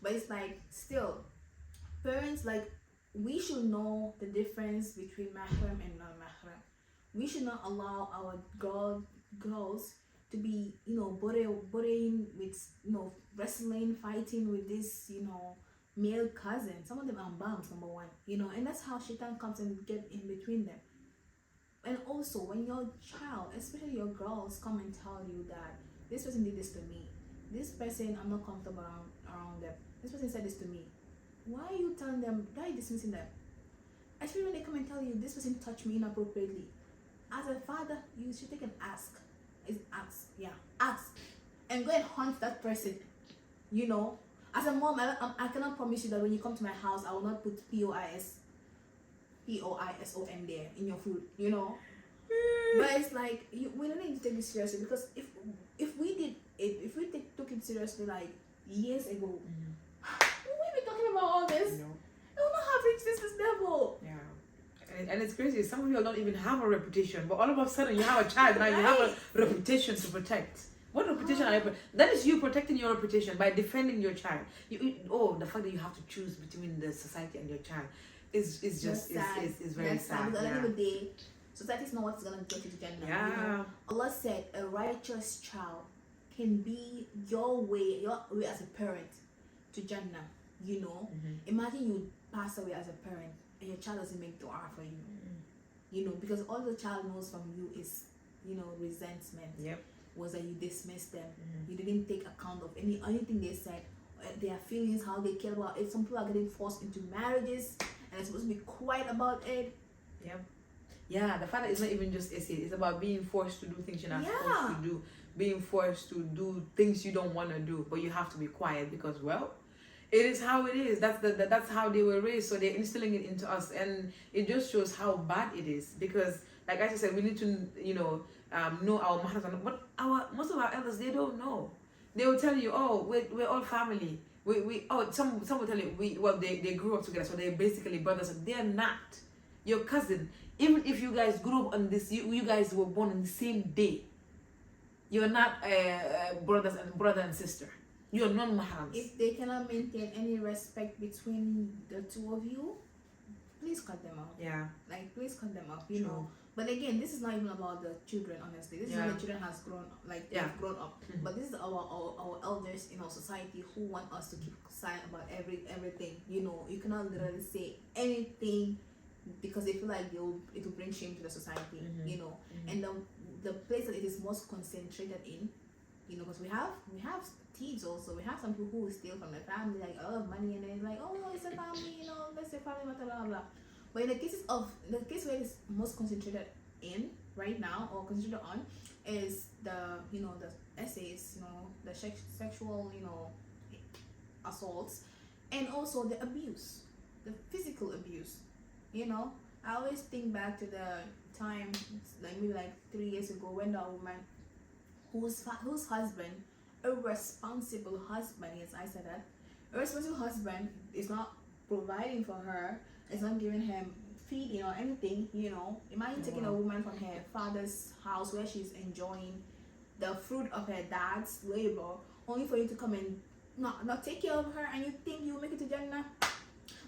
But it's like, still, parents, like, we should know the difference between mahram and non-mahram. We should not allow our girls to be, boring with, wrestling, fighting with this, male cousin. Some of them are bums, number one, and that's how shaitan comes and get in between them. And also, when your child, especially your girls, come and tell you that this person did this to me, this person, I'm not comfortable around them, this person said this to me, why are you telling them? Why are you dismissing them? Especially when they come and tell you, this person touched me inappropriately. As a father, you should take an ask. Ask. And go and hunt that person. As a mom, I cannot promise you that when you come to my house, I will not put POISOM there in your food, But it's like, we don't need to take this seriously, because if we took it seriously like years ago, we be talking about all this. We will not have reached this level. Yeah. And it's crazy. Some of you don't even have a reputation, but all of a sudden you have a child now. You have a reputation to protect. What reputation are you? That is you protecting your reputation by defending your child. The fact that you have to choose between the society and your child is just is very sad. Because at the end of the day, society is not what's gonna get you to Jannah. Yeah. Allah said a righteous child can be your way as a parent to Jannah. Imagine you pass away as a parent and your child doesn't make dua for you. Because all the child knows from you is, resentment. Yep. Was that you dismissed them. You didn't take account of anything they said. their feelings, how they care about it. Some people are getting forced into marriages and they're supposed to be quiet about it. Yeah, the fact that it's not even just essay, it's about being forced to do things you're not Yeah. supposed to do, being forced to do things you don't want to do, but you have to be quiet because, well, it is how it is. That's how they were raised, so they're instilling it into us, and it just shows how bad it is. Because, like I said, we need to, know our matters, but most of our elders, they don't know. They will tell you, oh, we're all family. Some will tell you they grew up together, so they're basically brothers. They're not. Your cousin, even if you guys grew up on this, you guys were born on the same day. You're not brother and sister. You're non-mahrams. If they cannot maintain any respect between the two of you, please cut them off. Yeah. Like, please cut them off, True. you know. But again, this is not even about the children, honestly. This is when the children has grown, like, they've grown up. Mhm. But this is our elders in our society who want us to keep silent about everything. You know, you cannot literally say anything because they feel like it will bring shame to the society, Mhm. you know. Mhm. And the place that it is most concentrated in, you know, because we have thieves also. We have some people who steal from their family, like, a lot of money, and then it's like, oh, it's a family, you know, let's say family, blah blah blah. But in the case where it's most concentrated in right now or concentrated on is the essays, the sexual, assaults, and also the abuse, the physical abuse. I always think back to the time, like maybe like 3 years ago, when the woman whose husband, a responsible husband, yes, I said that, a responsible husband is not providing for her, is not giving him feeding or anything, imagine taking a woman from her father's house where she's enjoying the fruit of her dad's labor, only for you to come and not take care of her, and you think you make it to Jannah.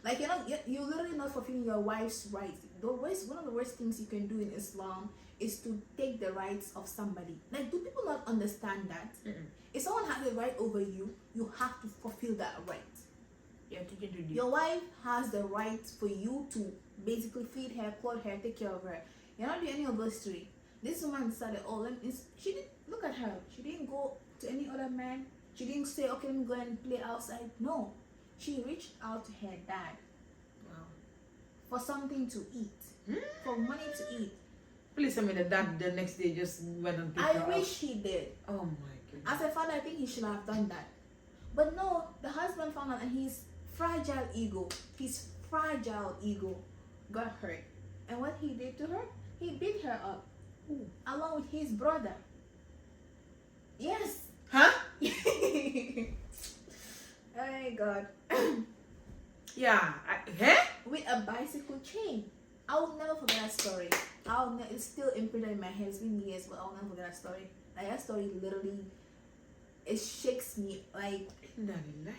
Like, you're literally not fulfilling your wife's rights. One of the worst things you can do in Islam is to take the rights of somebody. Like, do people not understand that? Mm-mm. If someone has a right over you, you have to fulfill that right. You have to get to do. Your wife has the right for you to basically feed her, clothe her, take care of her. You're not doing any of those three. This woman decided, she didn't look at her. She didn't go to any other man. She didn't say, okay, let me go and play outside. No. She reached out to her dad. Wow. For something to eat. For money to eat. Please tell me that dad the next day just went and picked her I up. wish he did. Oh my goodness. As a father, I think he should have done that. But no, the husband found out, and his fragile ego got hurt. And what he did to her, he beat her up. Ooh. Along with his brother. Yes. Huh? Oh my God. Yeah. With a bicycle chain. I will never forget that story. It's still imprinted in my head. It's been years, but I'll never forget that story. Like, that story literally, it shakes me. Like,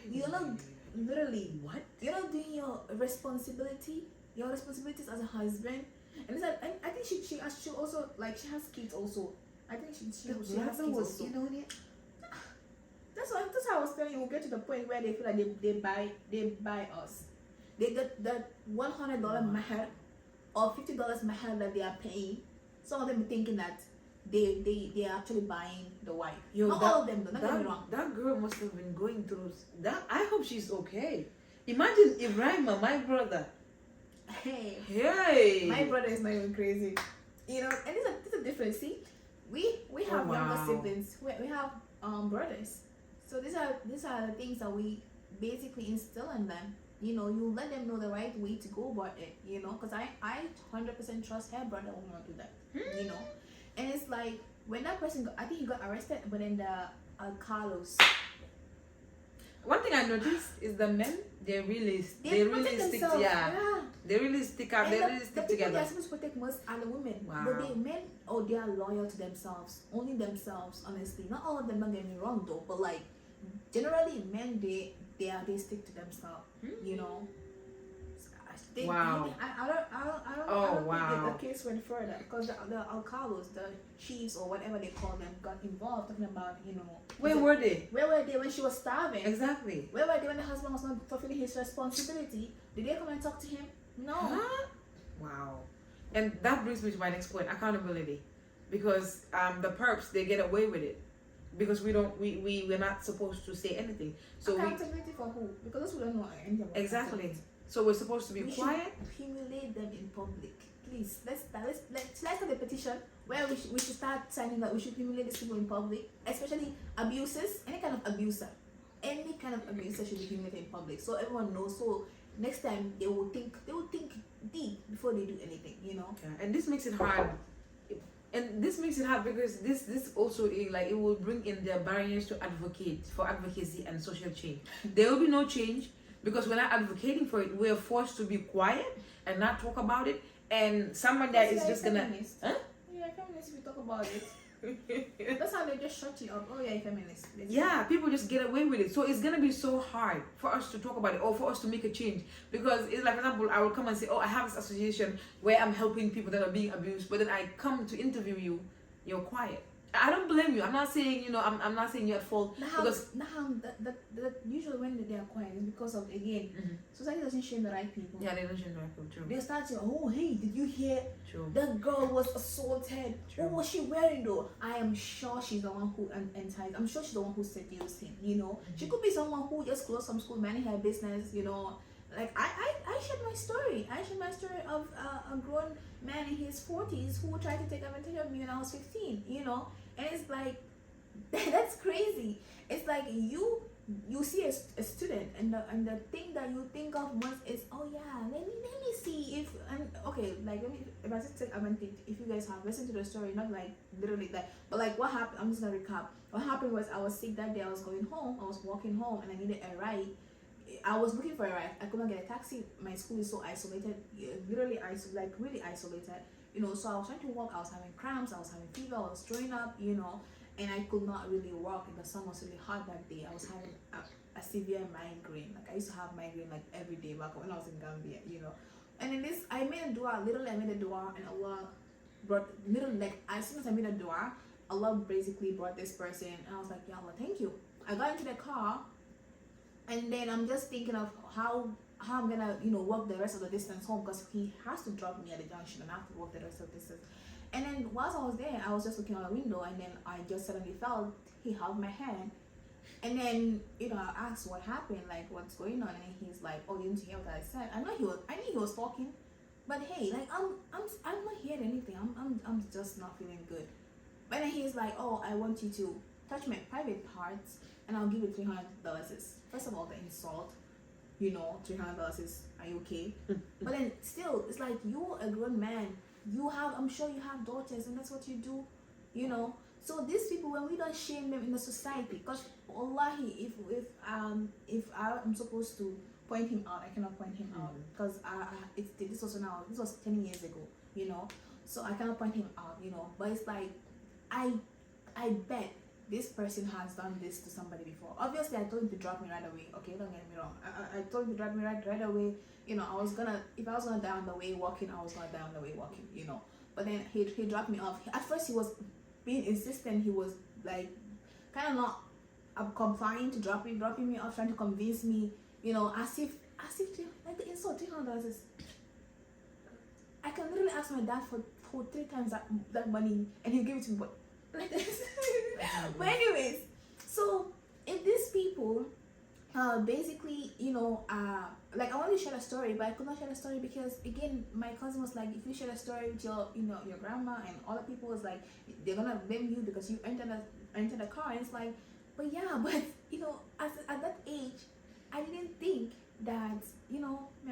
you're not literally, what? you're not doing your responsibilities as a husband. And it's like, I think she also, like, she has kids also. I think she has kids also. That's how I was telling you. We'll get to the point where they feel like they buy us. They get that $100 mahar or $50 mahar that they are paying. Some of them thinking that they are actually buying the wife. Not all of them, though. Don't get me wrong. That girl must have been going through that. I hope she's okay. Imagine Ibrahim, my brother. Hey. My brother is not even crazy. And it's a difference. See, we have younger siblings. We have brothers. So these are the things that we basically instill in them. You let them know the right way to go about it. Because I 100% trust her brother will not do that. And it's like, when that person I think he got arrested, but then the Carlos. One thing I noticed is the men, they really stick. They really stick out. And They really the stick people together. they're supposed to protect most are the women. Wow. But they are loyal to themselves. Only themselves, honestly. Not all of them, don't get me wrong though, but like generally men they stick to themselves. Wow. I don't think the case went further because the alcalos, the chiefs or whatever they call them, got involved talking about Where were they? Where were they when she was starving? Exactly. Where were they when the husband was not fulfilling his responsibility? Did they come and talk to him? No. Huh? Wow. And that brings me to my next point: accountability. Because the perps, they get away with it. because we're not supposed to say anything. So accountability for who? Because those who don't know anything about exactly. So we're supposed to be quiet. Humiliate them in public, please. Let's start a petition where we should start signing that we should humiliate these people in public, especially abusers. Any kind of abuser should be humiliated in public, so everyone knows. So next time they will think deep before they do anything. Yeah. And this makes it hard. And this makes it hard because this also it will bring in their barriers to advocate for advocacy and social change. There will be no change because we're not advocating for it. We're forced to be quiet and not talk about it. And someone that is just gonna, huh? You're a feminist if you talk about it. That's how they just shut you up. Oh, yeah, feminist. Yeah, people just get away with it. So it's gonna be so hard for us to talk about it or for us to make a change, because it's like, for example, I will come and say, oh, I have this association where I'm helping people that are being abused, but then I come to interview you, you're quiet. I don't blame you. I'm not saying, I'm not saying you're at fault. Because that usually when they are quiet is because of, again, society doesn't shame the right people. Yeah, they don't shame the right people. True. They start saying, oh, hey, did you hear? True. That girl was assaulted. True. What was she wearing though? I am sure she's the one who enticed. I'm sure she's the one who seduced him. She could be someone who just closed some school, managed her business. Like I shared my story. I shared my story of a grown man in his 40s who tried to take advantage of me when I was 15. And it's like that's crazy. It's like you see a student, and the thing that you think of most is, oh yeah, let me see if, and okay, like if I just take advantage, if you guys have listened to the story, not like literally that, but like what happened, I'm just gonna recap. What happened was, I was sick that day. I was going home. I was walking home, and I needed a ride. I was looking for a ride. I couldn't get a taxi. My school is so isolated, really isolated. So I was trying to walk. I was having cramps. I was having fever. I was throwing up. And I could not really walk. And the sun was really hot that day. I was having a severe migraine. Like I used to have migraine like every day back when I was in Gambia. And in this, I made a dua. Literally, I made a dua, and Allah brought as soon as I made a dua, Allah basically brought this person, and I was like, Ya Allah, thank you. I got into the car. And then I'm just thinking of how I'm gonna, walk the rest of the distance home, because he has to drop me at the junction and I have to walk the rest of the distance. And then whilst I was there, I was just looking out the window, and then I just suddenly felt he held my hand. And then, I asked what happened, like what's going on, and he's like, oh, didn't you hear what I said? I knew he was talking, but hey, like I'm not hearing anything. I'm just not feeling good. But then he's like, oh, I want you to touch my private parts, and I'll give you $300. First of all, the insult, $300 is, are you okay? But then still, it's like, you're a grown man. I'm sure you have daughters, and that's what you do, So these people, when we don't shame them in the society, because wallahi, if I'm supposed to point him out, I cannot point him out, because this was 10 years ago, So I cannot point him out, But it's like, I bet this person has done this to somebody before. Obviously, I told him to drop me right away. Okay, don't get me wrong. I told him to drop me right away. If I was gonna die on the way walking, I was gonna die on the way walking. But then he dropped me off. At first, he was being insistent. He was like kind of not complying to dropping me off, trying to convince me. As if like the insult $300 is. I can literally ask my dad for 3 times that money, and he'll give it to me. But like this. But anyways, so if these people basically, like I wanted to share a story, but I could not share a story because, again, my cousin was like, if you share a story with your your grandma, and all the people was like, they're gonna blame you because you entered the car. And it's like, but yeah, but at that age, I didn't think that, my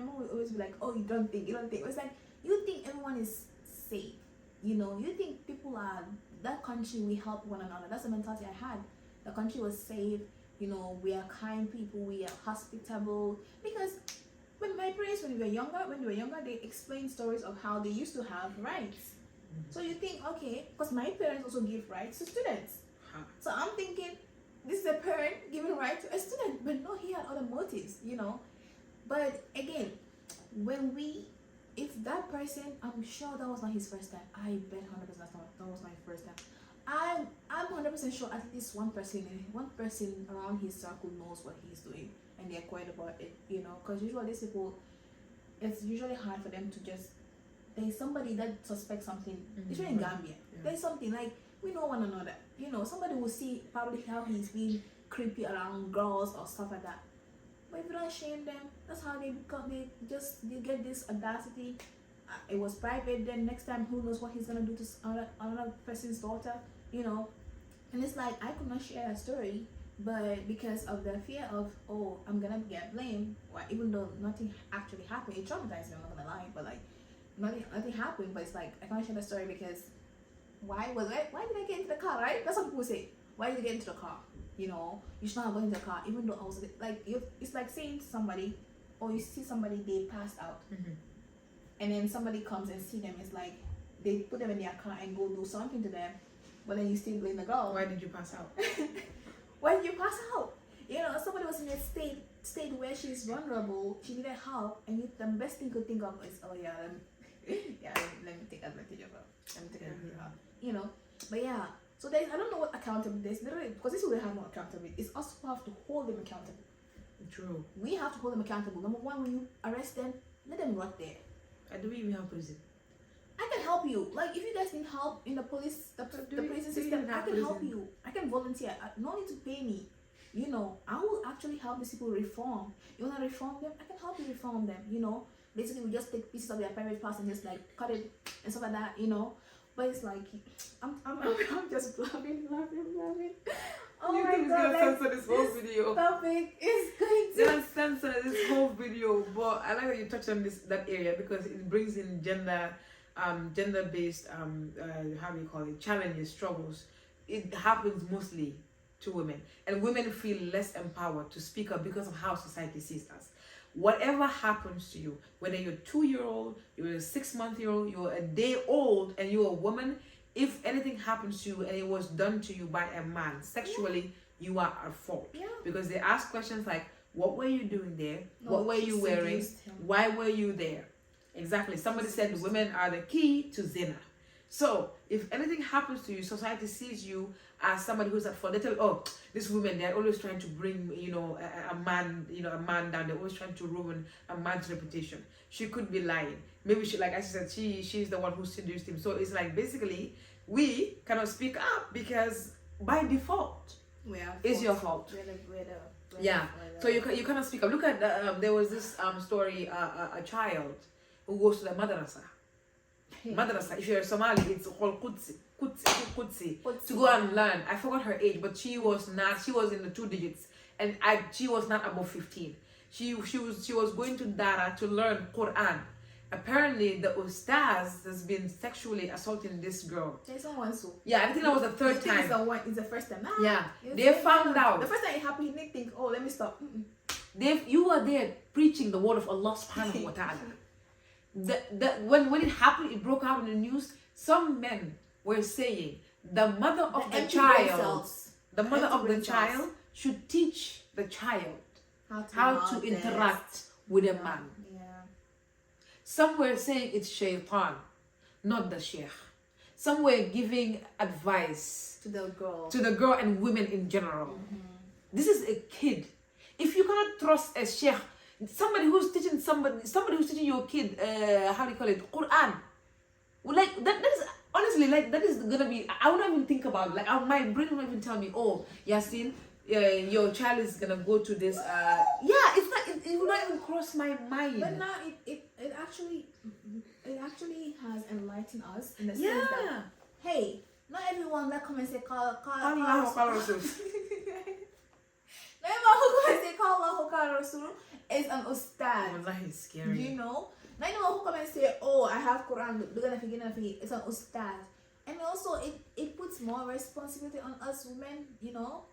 mom would always be like, oh, you don't think. It's like, you think everyone is safe, you think people are, that country, we help one another. That's the mentality I had. The country was safe, we are kind people, we are hospitable. Because when my parents, when they were younger, they explained stories of how they used to have rights. So you think, okay, because my parents also give rights to students. So I'm thinking, this is a parent giving right to a student, but no, he had other motives, But again, if that person, I'm sure that was not his first time. I bet 100% that was my first time. I'm 100% sure at least one person around his circle knows what he's doing, and they're quiet about it, because usually these people, it's usually hard for them to just, there's somebody that suspects something, especially in Gambia. There's something like, we know one another, You know, somebody will see probably how he's being creepy around girls or stuff like that. But if you don't shame them, that's how they become. They get this audacity. It was private. Then next time, who knows what he's gonna do to another person's daughter? You know, and it's like I could not share that story, but because of the fear of, oh, I'm gonna get blamed, well, even though nothing actually happened, it traumatized me. I'm not gonna lie, but like nothing happened. But it's like I can't share the story because why did I get into the car? Right? That's what people say. Why did you get into the car? You know, you should not have gone into the car, even though I was like, it's like saying to somebody, or you see somebody, they passed out, and then somebody comes and see them. It's like they put them in their car and go do something to them, but then you still blame the girl. Why did you pass out? Why did you pass out? You know, somebody was in a state where she's vulnerable, she needed help, and the best thing you could think of is, oh yeah, let me take advantage of her. Let me take advantage of her. You know, but yeah. So I don't know what accountability is, literally, because this is where they have no accountability. It's us who have to hold them accountable. True. We have to hold them accountable. Number one, when you arrest them, let them rot there. Do we even have prison? I can help you. Like if you guys need help in the police, the prison system, I can help you. I can volunteer. No need to pay me. You know, I will actually help these people reform. You wanna reform them? I can help you reform them. You know, basically we just take pieces of their private parts and just like cut it and stuff like that. You know. But it's like I'm just laughing. Oh you my think god! Gonna censor this whole video. Topic is going to Gonna censor this whole video. But I like that you touched on that area because it brings in gender-based how do you call it, challenges, struggles. It happens mostly to women, and women feel less empowered to speak up because of how society sees us. Whatever happens to you, whether you're a 2-year-old, you're a 6-month-old, you're a day old, and you're a woman, if anything happens to you and it was done to you by a man sexually, you are at fault. Yeah. Because they ask questions like, what were you doing there? No, What were you wearing? seduced him. Why were you there? Exactly. Somebody said women are the key to zina. So if anything happens to you, society sees you as somebody who's at fault. They tell you, oh, this woman, they're always trying to bring, a man down. They're always trying to ruin a man's reputation. She could be lying. Maybe she, like I said, she's the one who seduced him. So it's like basically we cannot speak up because by default it's your fault. So you cannot speak up. Look at there was this story, a child who goes to the madrasa. Madrasa, if you're Somali, it's called Qudsi, to go and learn. I forgot her age, but she was in the 2 digits, and she was not above 15. She was going to Dara to learn Quran. Apparently the ustaz has been sexually assaulting this girl. Yeah, I think that was the third time. It's the first time. Yeah, they found out. The first time it happened, he didn't think, oh, let me stop. You were there preaching the word of Allah subhanahu wa ta'ala. When it happened, it broke out in the news. Some men were saying the mother of the child should teach the child how to interact with a man. Yeah. Some were saying it's shaitan, not the sheikh. Some were giving advice To the girl and women in general. This is a kid. If you cannot trust a sheikh, somebody who's teaching your kid, how do you call it, Quran, like that is honestly, like that is gonna be, I wouldn't even think about it. Like my brain won't even tell me, oh Yasin, your child is gonna go to this it would not even cross my mind. But now it actually has enlightened us in the sense that, hey, not everyone that come and say call Rasul. Not everyone who come and say call Rasul is an ustad. Wallahi, it's scary. You know? Not anyone who come and say, oh, I have Quran, it's an ustad. And also it puts more responsibility on us women, you know?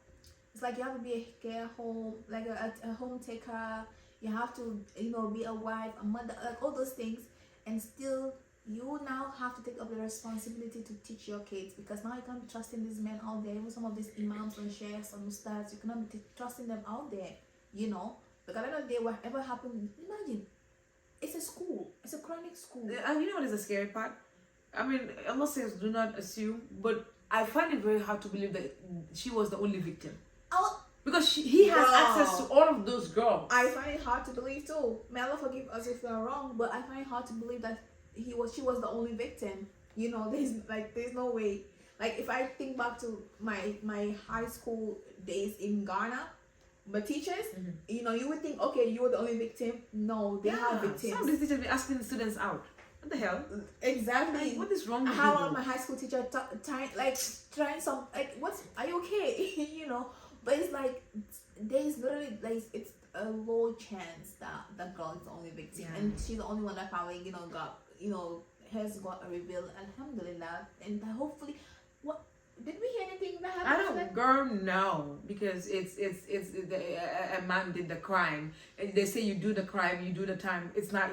It's like you have to be a care home, like a home taker. You have to, be a wife, a mother, like all those things. And still, you now have to take up the responsibility to teach your kids, because now you can't be trusting these men out there. Even some of these imams and sheikhs and ustads, you cannot be trusting them out there, Because at the end of the day, whatever happened, imagine, it's a school. It's a Quranic school. And you know what is the scary part? I mean, Allah says do not assume, but I find it very hard to believe that she was the only victim. Because he has access to all of those girls. I find it hard to believe too. May Allah forgive us if we are wrong, but I find it hard to believe that she was the only victim. There's no way. Like if I think back to my high school days in Ghana, but teachers, you know, you would think, okay, you're the only victim. No, they have victims. Some of these teachers be asking the students out. What the hell? Exactly. Like, what is wrong with How you? my high school teacher trying some like are you okay? You know, but it's like there's literally like it's a low chance that the girl is the only victim, and she's the only one that probably has got a reveal. Alhamdulillah, and hopefully, what did we hear anything that happened? I don't, girl, no, because a man did the crime, and they say you do the crime, you do the time. It's not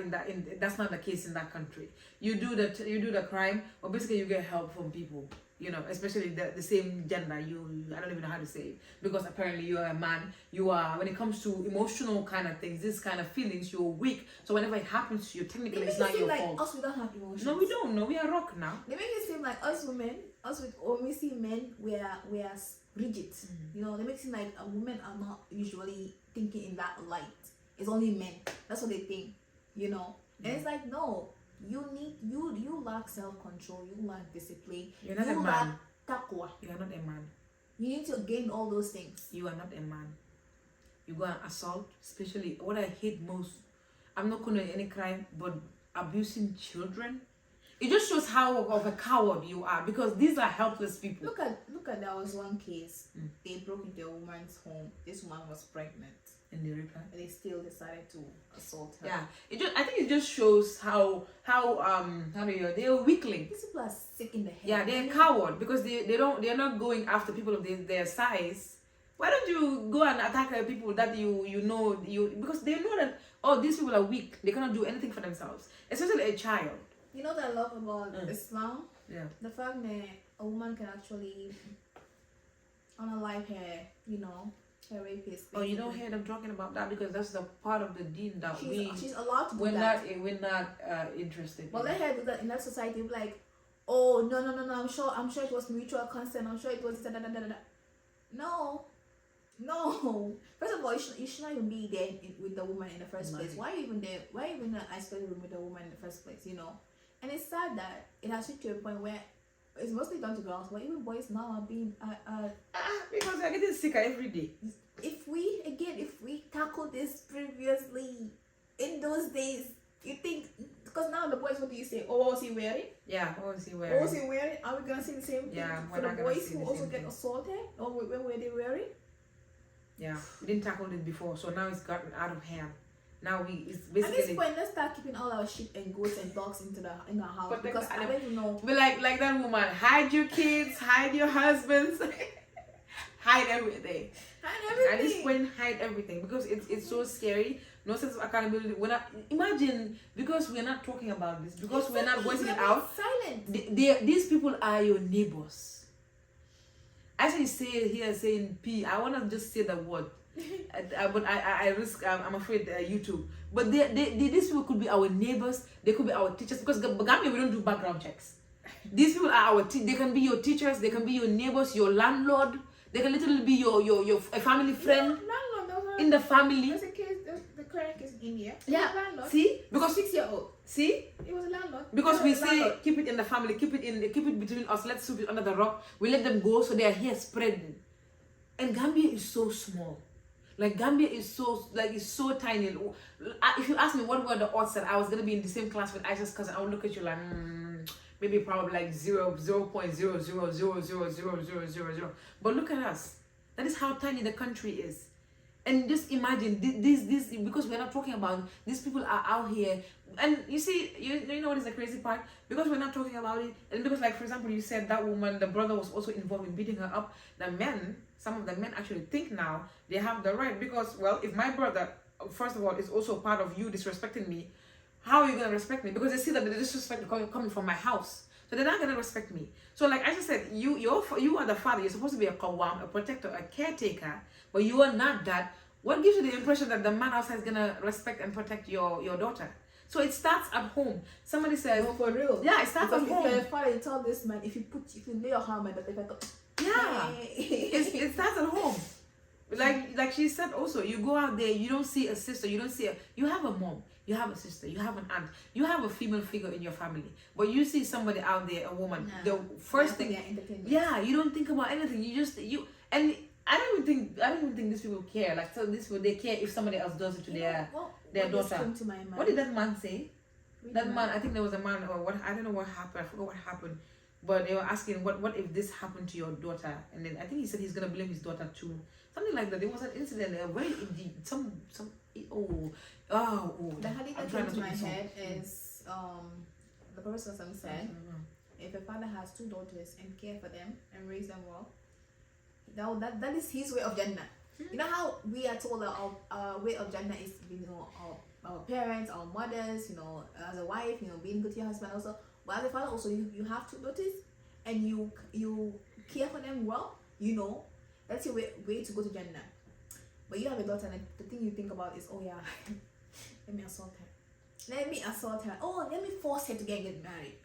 that's not the case in that country. You do the crime, or basically you get help from people. You know, especially the same gender. I don't even know how to say it, because apparently you are a man. You are, when it comes to emotional kind of things, this kind of feelings, you're weak. So whenever it happens to you, technically it's not your like fault. Us, we don't have emotions. No, we don't. No, we are rock now. They make it seem like us women, when we see men, we are rigid. You know, they make it seem like women are not usually thinking in that light. It's only men. That's what they think. You know, and it's like no. You lack self-control, you lack discipline, You're not you a man. lack taqwa. You are not a man. You need to gain all those things. You are not a man. You go and assault, especially what I hate most. I'm not going to any crime, but abusing children. It just shows how of a coward you are, because these are helpless people. Look at there was one case. They broke into a woman's home. This woman was pregnant. And they rape her. And they still decided to assault her. Yeah, I think it just shows how they're weakling. These people are sick in the head. Yeah, they're coward because they're not going after people of their size. Why don't you go and attack people that you know because they know that these people are weak, they cannot do anything for themselves, especially a child. You know what I love about Islam? Yeah. The fact that a woman can actually unalive her rapist. Oh, you don't hear them talking about that because that's the part of the deen that she's allowed to do we're that. we're not interested. Well, let her do that in that society. Like, oh no, I'm sure it was mutual consent. I'm sure it was No. First of all, you should not even be there with the woman in the first place. Why are you even there? Why are you even in an isolated room with the woman in the first place? You know, and it's sad that it has reached to a point where it's mostly done to girls, but even boys now are being because they're getting sicker every day. If we tackle this previously in those days, you think, because now the boys, what do you say? Oh, what was he wearing? Yeah, what was he wearing? What was he wearing? Are we gonna see the same thing for the boys who also get assaulted? Or when were they wearing? Yeah, we didn't tackle it before, so now it's gotten out of hand. Now it's basically. At this point, let's start keeping all our sheep and goats and dogs in our house, but because I don't even know. But like that woman, hide your kids, hide your husbands, hide everything. At this point, hide everything because it's so scary. No sense of accountability. Imagine, because we're not talking about this, because we're not voicing it out. Silent. These people are your neighbors. As I say here, saying P, I want to just say the word. But I risk, I'm afraid YouTube. But these people could be our neighbors, they could be our teachers, because Gambia, we don't do background checks. These people are they can be your teachers, they can be your neighbors, your landlord, they can literally be your a family friend in the family. There's a case, the current case in India. Yeah. Landlord. See? Because 6-year-old. See? It was a landlord. Because we say keep it in the family, keep it between us, let's sweep it under the rock. We let them go so they are here spreading. And Gambia is so small. Like Gambia is it's so tiny. If you ask me what were the odds that I was gonna be in the same class with Aisha's cousin, I would look at you like maybe probably like 0.00000000. But look at us. That is how tiny the country is. And just imagine this because we're not talking about these people are out here, and you see, you know what is the crazy part? Because we're not talking about it, and because, like, for example, you said that woman, the brother was also involved in beating her up. Some of the men actually think now they have the right, because, well, if my brother, first of all, is also part of you disrespecting me, how are you gonna respect me? Because they see that the disrespect is coming from my house. So they're not gonna respect me. So, like I just said, you are the father. You're supposed to be a qawwam, a protector, a caretaker, but you are not that. What gives you the impression that the man outside is gonna respect and protect your daughter? So it starts at home. Somebody says, no, for real. Yeah, it starts at home. If your father, you tell this man, if you lay your hand on my daughter, it starts at home. Like she said also, you go out there, you don't see a sister, you have a mom, you have a sister, you have an aunt, you have a female figure in your family, but you see somebody out there, a woman, the first thing, you don't think about anything. And I don't even think these people care. Like, so these people, they care if somebody else does it to their daughter. What did that man say? That man, I think there was a man, or what, I don't know what happened. I forgot what happened. But they were asking, what if this happened to your daughter? And then I think he said he's gonna blame his daughter too. Something like that. There was an incident, a very The hadith that came to my head is the Prophet said, if a father has 2 daughters and care for them and raise them well, that is his way of Jannah. You know how we are told that our way of Jannah is, our parents, our mothers, as a wife, being good to your husband also. But as a father also, you have 2 daughters and you care for them well, that's your way to go to Jannah. But you have a daughter and the thing you think about is, oh yeah, let me assault her. Oh, let me force her to get married.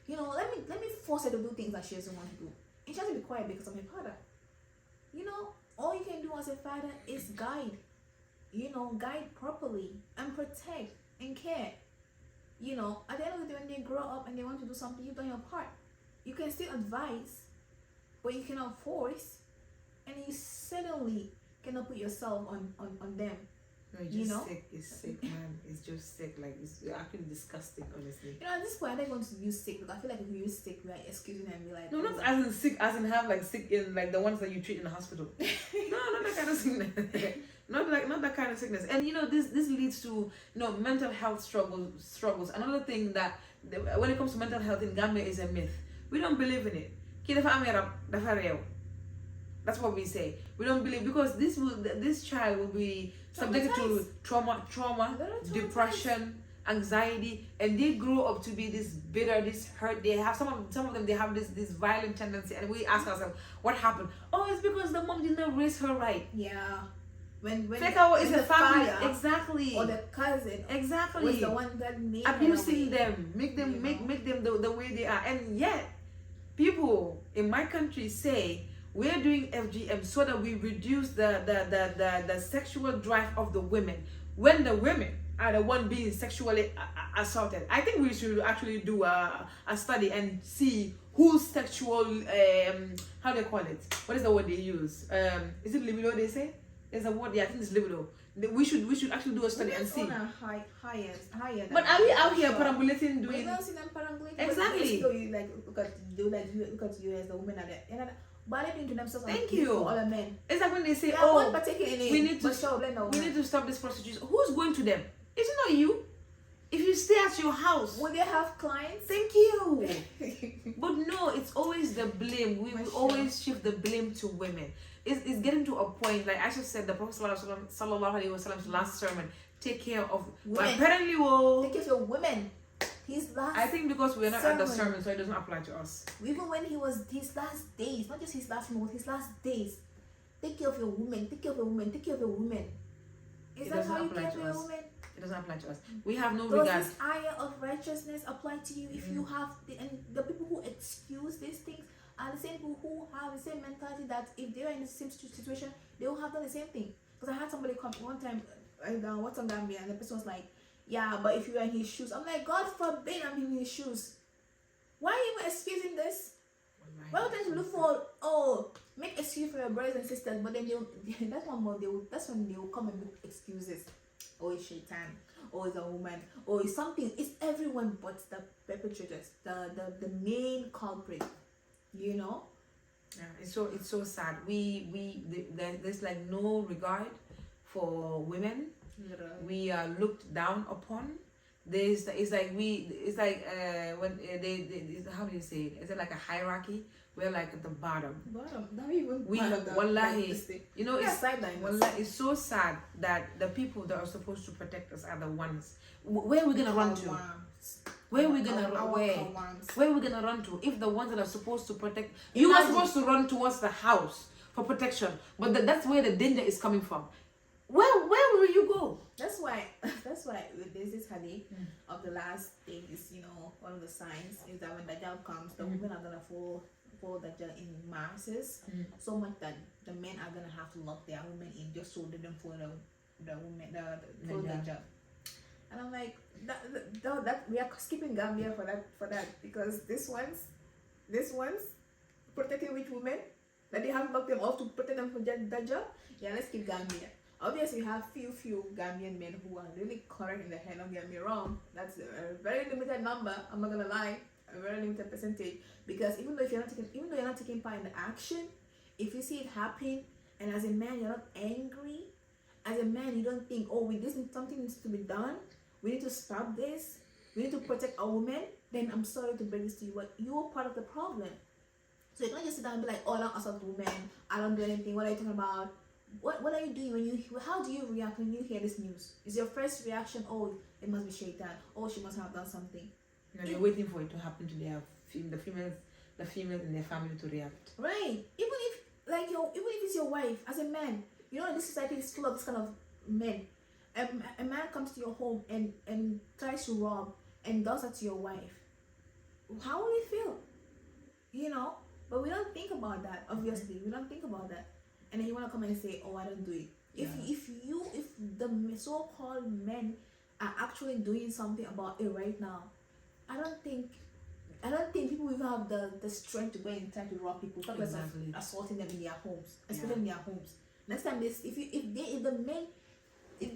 Let me force her to do things that she doesn't want to do. And she has to be quiet because of her father. All you can do as a father is guide. Guide properly and protect and care. At the end of the day, when they grow up and they want to do something, you've done your part. You can still advise, but you cannot force, and you certainly cannot put yourself on them. No, sick. It's sick, man. It's just sick. Like, it's actually disgusting, honestly. At this point, I don't want to use sick because I feel like if we use sick, we are excusing them and be like, no, not as in sick, as in have like sick in like the ones that you treat in the hospital. No, not that kind of sickness. not that kind of sickness. And this leads to mental health struggles. Another thing that when it comes to mental health in Gambia is a myth. We don't believe in it. That's what we say. We don't believe, because this child will be subjected to trauma, depression, anxiety, and they grow up to be this bitter, this hurt. They have some of them. They have this violent tendency, and we ask ourselves, what happened? Oh, it's because the mom didn't raise her right. Yeah. When it's the family, father, exactly, or the cousin, exactly, was the one that made abusing them, make them the way they are, and yet people in my country say we're doing FGM so that we reduce the sexual drive of the women, when the women are the one being sexually assaulted. I think we should actually do a study and see who's sexual, how do they call it? What is the word they use? Is it libido they say? There's a word, I think it's libido. We should actually do a study and see. Higher. But are we out here perambulating doing? We don't see them perambulating. Exactly. You look at you as the women are there. But they're doing to themselves. Thank you. All the men. It's like when they say, we need to stop this prostitution. Who's going to them? It's not you. If you stay at your house, will they have clients? Thank you. But no, it's always the blame. We will always shift the blame to women. It's getting to a point, like Aisha said, the Prophet Sallallahu Alaihi Wasallam's last sermon, take care of women. Apparently, take care of your women. His last I think because we're not at the sermon, so it doesn't apply to us. Even when he was his last days, not just his last month, his last days. Take care of your women. Take care of your women. Take care of your women. Is that how you care for your women? It doesn't apply to us. We have no Does regard. this ayah of righteousness apply to you if you have and the people who excuse these things are the same people who have the same mentality that if they are in the same situation, they will have done the same thing. Because I had somebody come one time, what's on Gambia, and the person was like, yeah, but if you are in his shoes, I'm like, God forbid I'm in his shoes. Why are you even excusing this? Why are you trying to look for make excuse for your brothers and sisters, but then that's when they will come and make excuses. Oh, it's shaitan, or it's a woman, or it's something. It's everyone but the perpetrators, the main culprit. Yeah, it's so sad. There's like no regard for women. We are looked down upon. When they how do you say it? Is it like a hierarchy? We're like at the bottom. Not even Wallahi, it's it's so sad that the people that are supposed to protect us are the ones. Where are we gonna run to? Where are we gonna run? Where are we gonna run to? If the ones that are supposed to protect you are supposed to run towards the house for protection, but that's where the danger is coming from. Where will you go? That's why there's this hadith of the last days. One of the signs is that when Dajjal comes, the women are gonna fall Dajjal in masses, so much that the men are gonna have to lock their women in just so they don't fall the women the Dajjal. And I'm like, that we are skipping Gambia for that because this one's protecting rich women that they have locked them off to protect them from that job. Yeah, let's keep Gambia. Obviously, we have few Gambian men who are really correct in the head. Don't get me wrong. That's a very limited number. I'm not gonna lie, a very limited percentage. Because even though you're not taking part in the action, if you see it happen, and as a man you're not angry, as a man you don't think, oh, with this something needs to be done. We need to stop this. We need to protect our women. Then I'm sorry to bring this to you, but you're part of the problem. So you can't just sit down and be like, oh, I don't assault women. I don't do anything. What are you talking about? What are you doing when you? How do you react when you hear this news? Is your first reaction, oh, it must be Shaitan, oh, she must have done something? No, they're waiting for it to happen to the females in their family to react. Right. Even if it's your wife, as a man, you know, this society is full of this kind of men. A man comes to your home and tries to rob and does that to your wife. How will you feel? You know. But we don't think about that. Obviously, we don't think about that. And then you want to come and say, oh, I don't do it. Yeah. If the so-called men are actually doing something about it right now, I don't think people will have the strength to go and try to rob people. Talk Exactly. about assaulting them in their homes, especially in their homes. Next time, if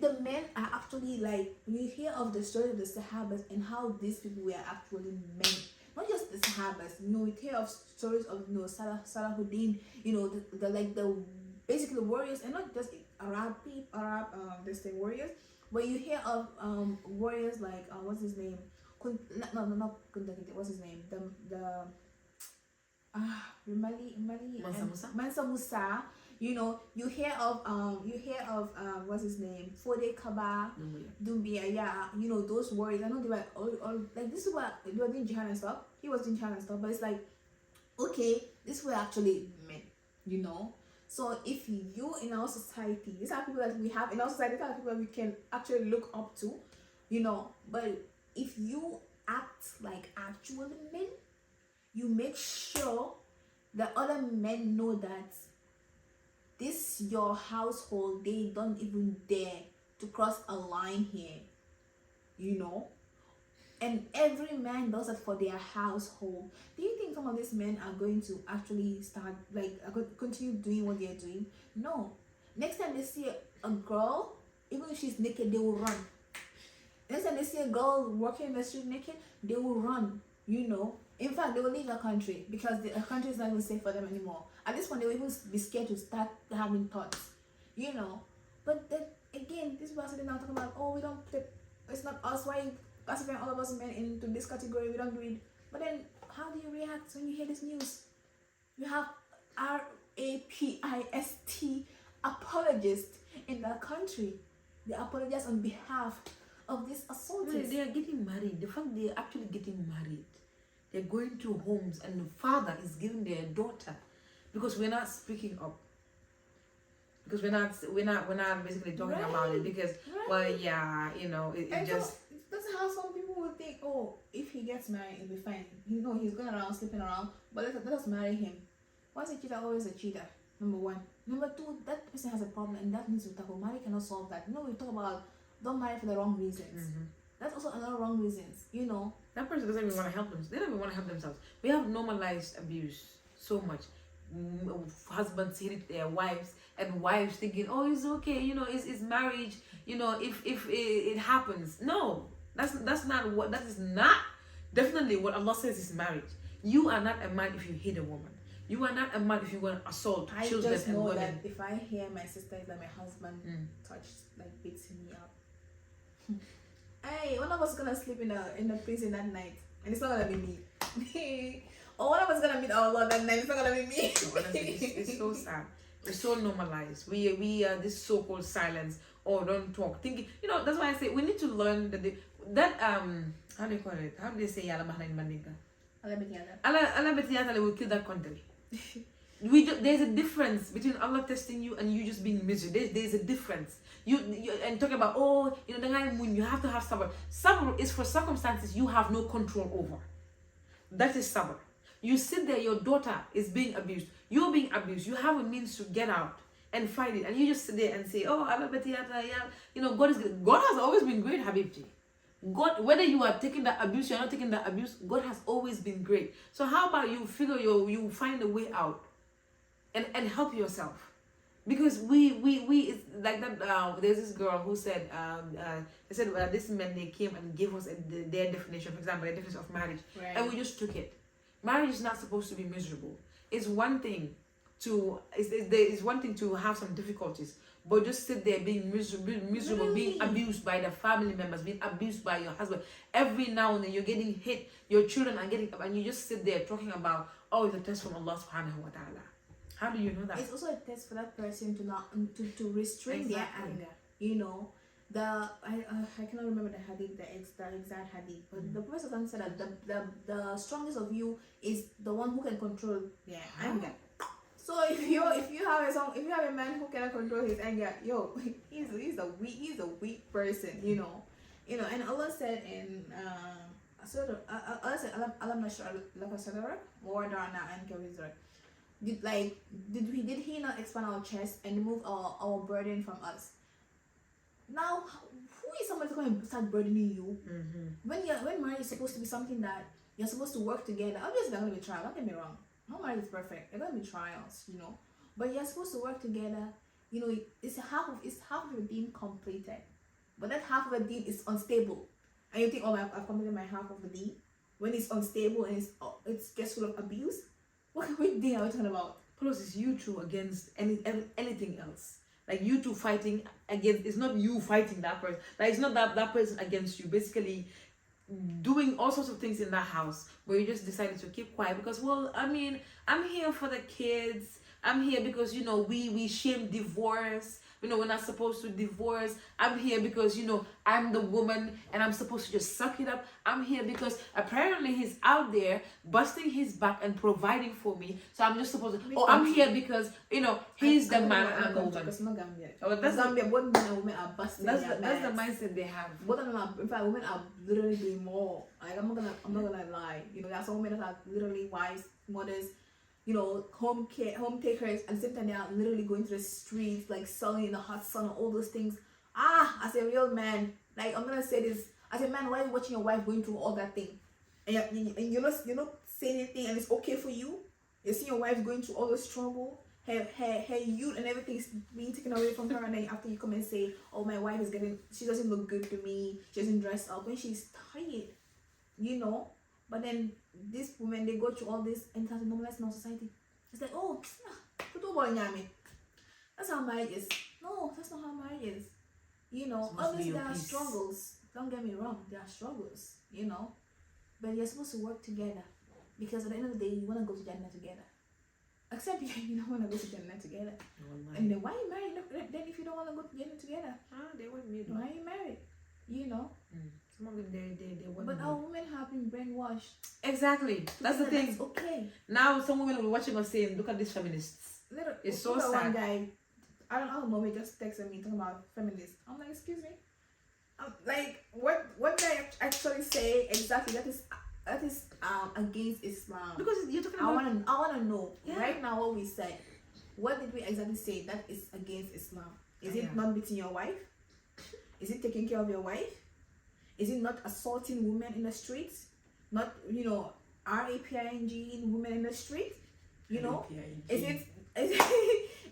the men are actually like, when you hear of the story of the Sahabas and how these people were actually men, not just the Sahabas, you know, we hear of stories of, you know, Salahuddin, you know, the basically warriors, and not just Arab warriors, but you hear of warriors like what's his name? Not Kundakite. What's his name? Mansa Musa. You know, you hear of what's his name? Fode Kaba, Dumbia. Yeah, you know those warriors. I know they were all like, this is what they were doing jihad and stuff. He was doing jihad and stuff, but it's like, okay, these were actually men, you know. So if you in our society, these are people that we have in our society, these are people that we can actually look up to, you know. But if you act like actual men, you make sure that other men know that this your household, they don't even dare to cross a line here, you know. And every man does it for their household. Do you think some of these men are going to actually start, like, continue doing what they're doing? No. Next time they see a girl, even if she's naked, they will run. Next time they see a girl walking in the street naked, they will run, you know. In fact, they will leave the country because the country is not even safe for them anymore. At this point, they will even be scared to start having thoughts, you know. But then again, this person is now talking about, oh, we don't, it's not us. Why classifying all of us men into this category? We don't do it. But then, how do you react when you hear this news? You have RAPIST apologists in that country. They apologize on behalf of these assaulters. They are getting married. The fact they are actually getting married, they're going to homes and the father is giving their daughter, because we're not speaking up. Because we're not basically talking about it, because well, yeah, you know, it just. That's how some people would think, oh, if he gets married, it'll be fine. You know, he's going around, sleeping around, but let us marry him. Once a cheater, always a cheater. Number one. Number two, that person has a problem and that needs to be tackled. Marriage cannot solve that. You know, we talk about don't marry for the wrong reasons. Mm-hmm. That's also another wrong reasons, you know. That person doesn't even want to help them. They don't even want to help themselves. We have normalized abuse so much. Husbands hit their wives, and wives thinking, oh, it's okay, you know, it's marriage, you know, if it happens. No, that is not definitely what Allah says is marriage. You are not a man if you hit a woman. You are not a man if you want to assault children just and know women. That if I hear my sister that my husband beats me up, hey, one of us gonna sleep in the prison that night, and it's not gonna be me. Or one of us gonna meet our Lord that night, it's not gonna be me. No, honestly, it's so sad. It's so normalized. We are this so-called silence or don't talk. Thinking, you know, that's why I say we need to learn that how do you call it? How do they say Yala Mahna in Mandinka? Allah Betiyata will kill that country. There's a difference between Allah testing you and you just being miserable. There's a difference. You and talking about, oh, you know, you have to have sabr. Sabr is for circumstances you have no control over. That is sabr. You sit there, your daughter is being abused. You're being abused. You have a means to get out and fight it. And you just sit there and say, oh, Allah Betiyata, yeah. You know, God has always been great, Habibji. God, whether you are taking that abuse, you're not taking that abuse, God has always been great. So how about you figure you find a way out and help yourself? Because we it's like that. There's this girl who said they said this men, they came and gave us their definition, for example, the definition of marriage, Right. and we just took it. Marriage is not supposed to be miserable. It's one thing to it's one thing to have some difficulties, but just sit there being miserable, being abused by the family members, being abused by your husband. Every now and then you're getting hit, your children are getting up, and you just sit there talking about, oh, it's a test from Allah subhanahu wa ta'ala. How do you know that? It's also a test for that person to not to restrain their Exactly. anger. You know, I cannot remember the hadith, the exact hadith, but the Prophet said that the strongest of you is the one who can control their anger. So if you have a man who cannot control his anger, yo, he's a weak person. You know, and Allah said in Allah said Alam nashrah laka sadrak wa wada'na anka wizrak. Did he not expand our chest and remove our burden from us? Now, who is somebody to come and start burdening you? When marriage is supposed to be something that you're supposed to work together. Obviously, there are gonna be trials. Don't get me wrong. No marriage is perfect. There are gonna be trials, but you're supposed to work together. It's half of the deed completed, but that half of the deed is unstable, and you think, oh, I've completed my half of the deed when it's unstable and it's just full of abuse. What day are we talking about? Plus, it's you two against anything else. Like you two fighting against. It's not you fighting that person. Like it's not that person against you. Basically, doing all sorts of things in that house where you just decided to keep quiet because, well, I mean, I'm here for the kids. I'm here because we shame divorce. We're not supposed to divorce. I'm here because I'm the woman and I'm supposed to just suck it up. I'm here because apparently he's out there busting his back and providing for me. So I'm just supposed to. Oh, I'm here because he's the man and I'm the woman. It's not Gambia. Oh, that's Gambia. Both men and women are busting. That's the mindset they have. Both of them are. In fact, women are literally doing more. Like I'm not gonna lie. There are some women that are literally wives, mothers. Home takers, and at the same time they are literally going to the streets, like selling in the hot sun, all those things. As a real man, like I'm gonna say this, as a man, why are you watching your wife going through all that thing, and you're not saying anything, and it's okay for you? You see your wife going through all the struggle, her youth and everything is being taken away from her, and then after you come and say, oh, my wife she doesn't look good to me, she doesn't dress up when she's tired, But then these women, they go through all this and try to normalize in our society. It's like, oh, that's how marriage is. No, that's not how marriage is. Obviously there are struggles. Don't get me wrong, there are struggles, But you're supposed to work together. Because at the end of the day, you want to go to Jannah together. Except you don't want to go to Jannah together. Oh, and then why are you married then if you don't want to go to Jannah together? They want me. Why are you married? Some of them, they want But me. our women have been brainwashed. Exactly. That's the thing. That's okay. Now some women will be watching us saying, look at these feminists. It's so sad. One guy, I don't know, he just texted me talking about feminists. I'm like, excuse me? Like, what did I actually say exactly? That is against Islam. Because you're talking about... I wanna know right now what we said. What did we exactly say that is against Islam? Is it not beating your wife? Is it taking care of your wife? Is it not assaulting women in the streets? Not, raping women in the street? Is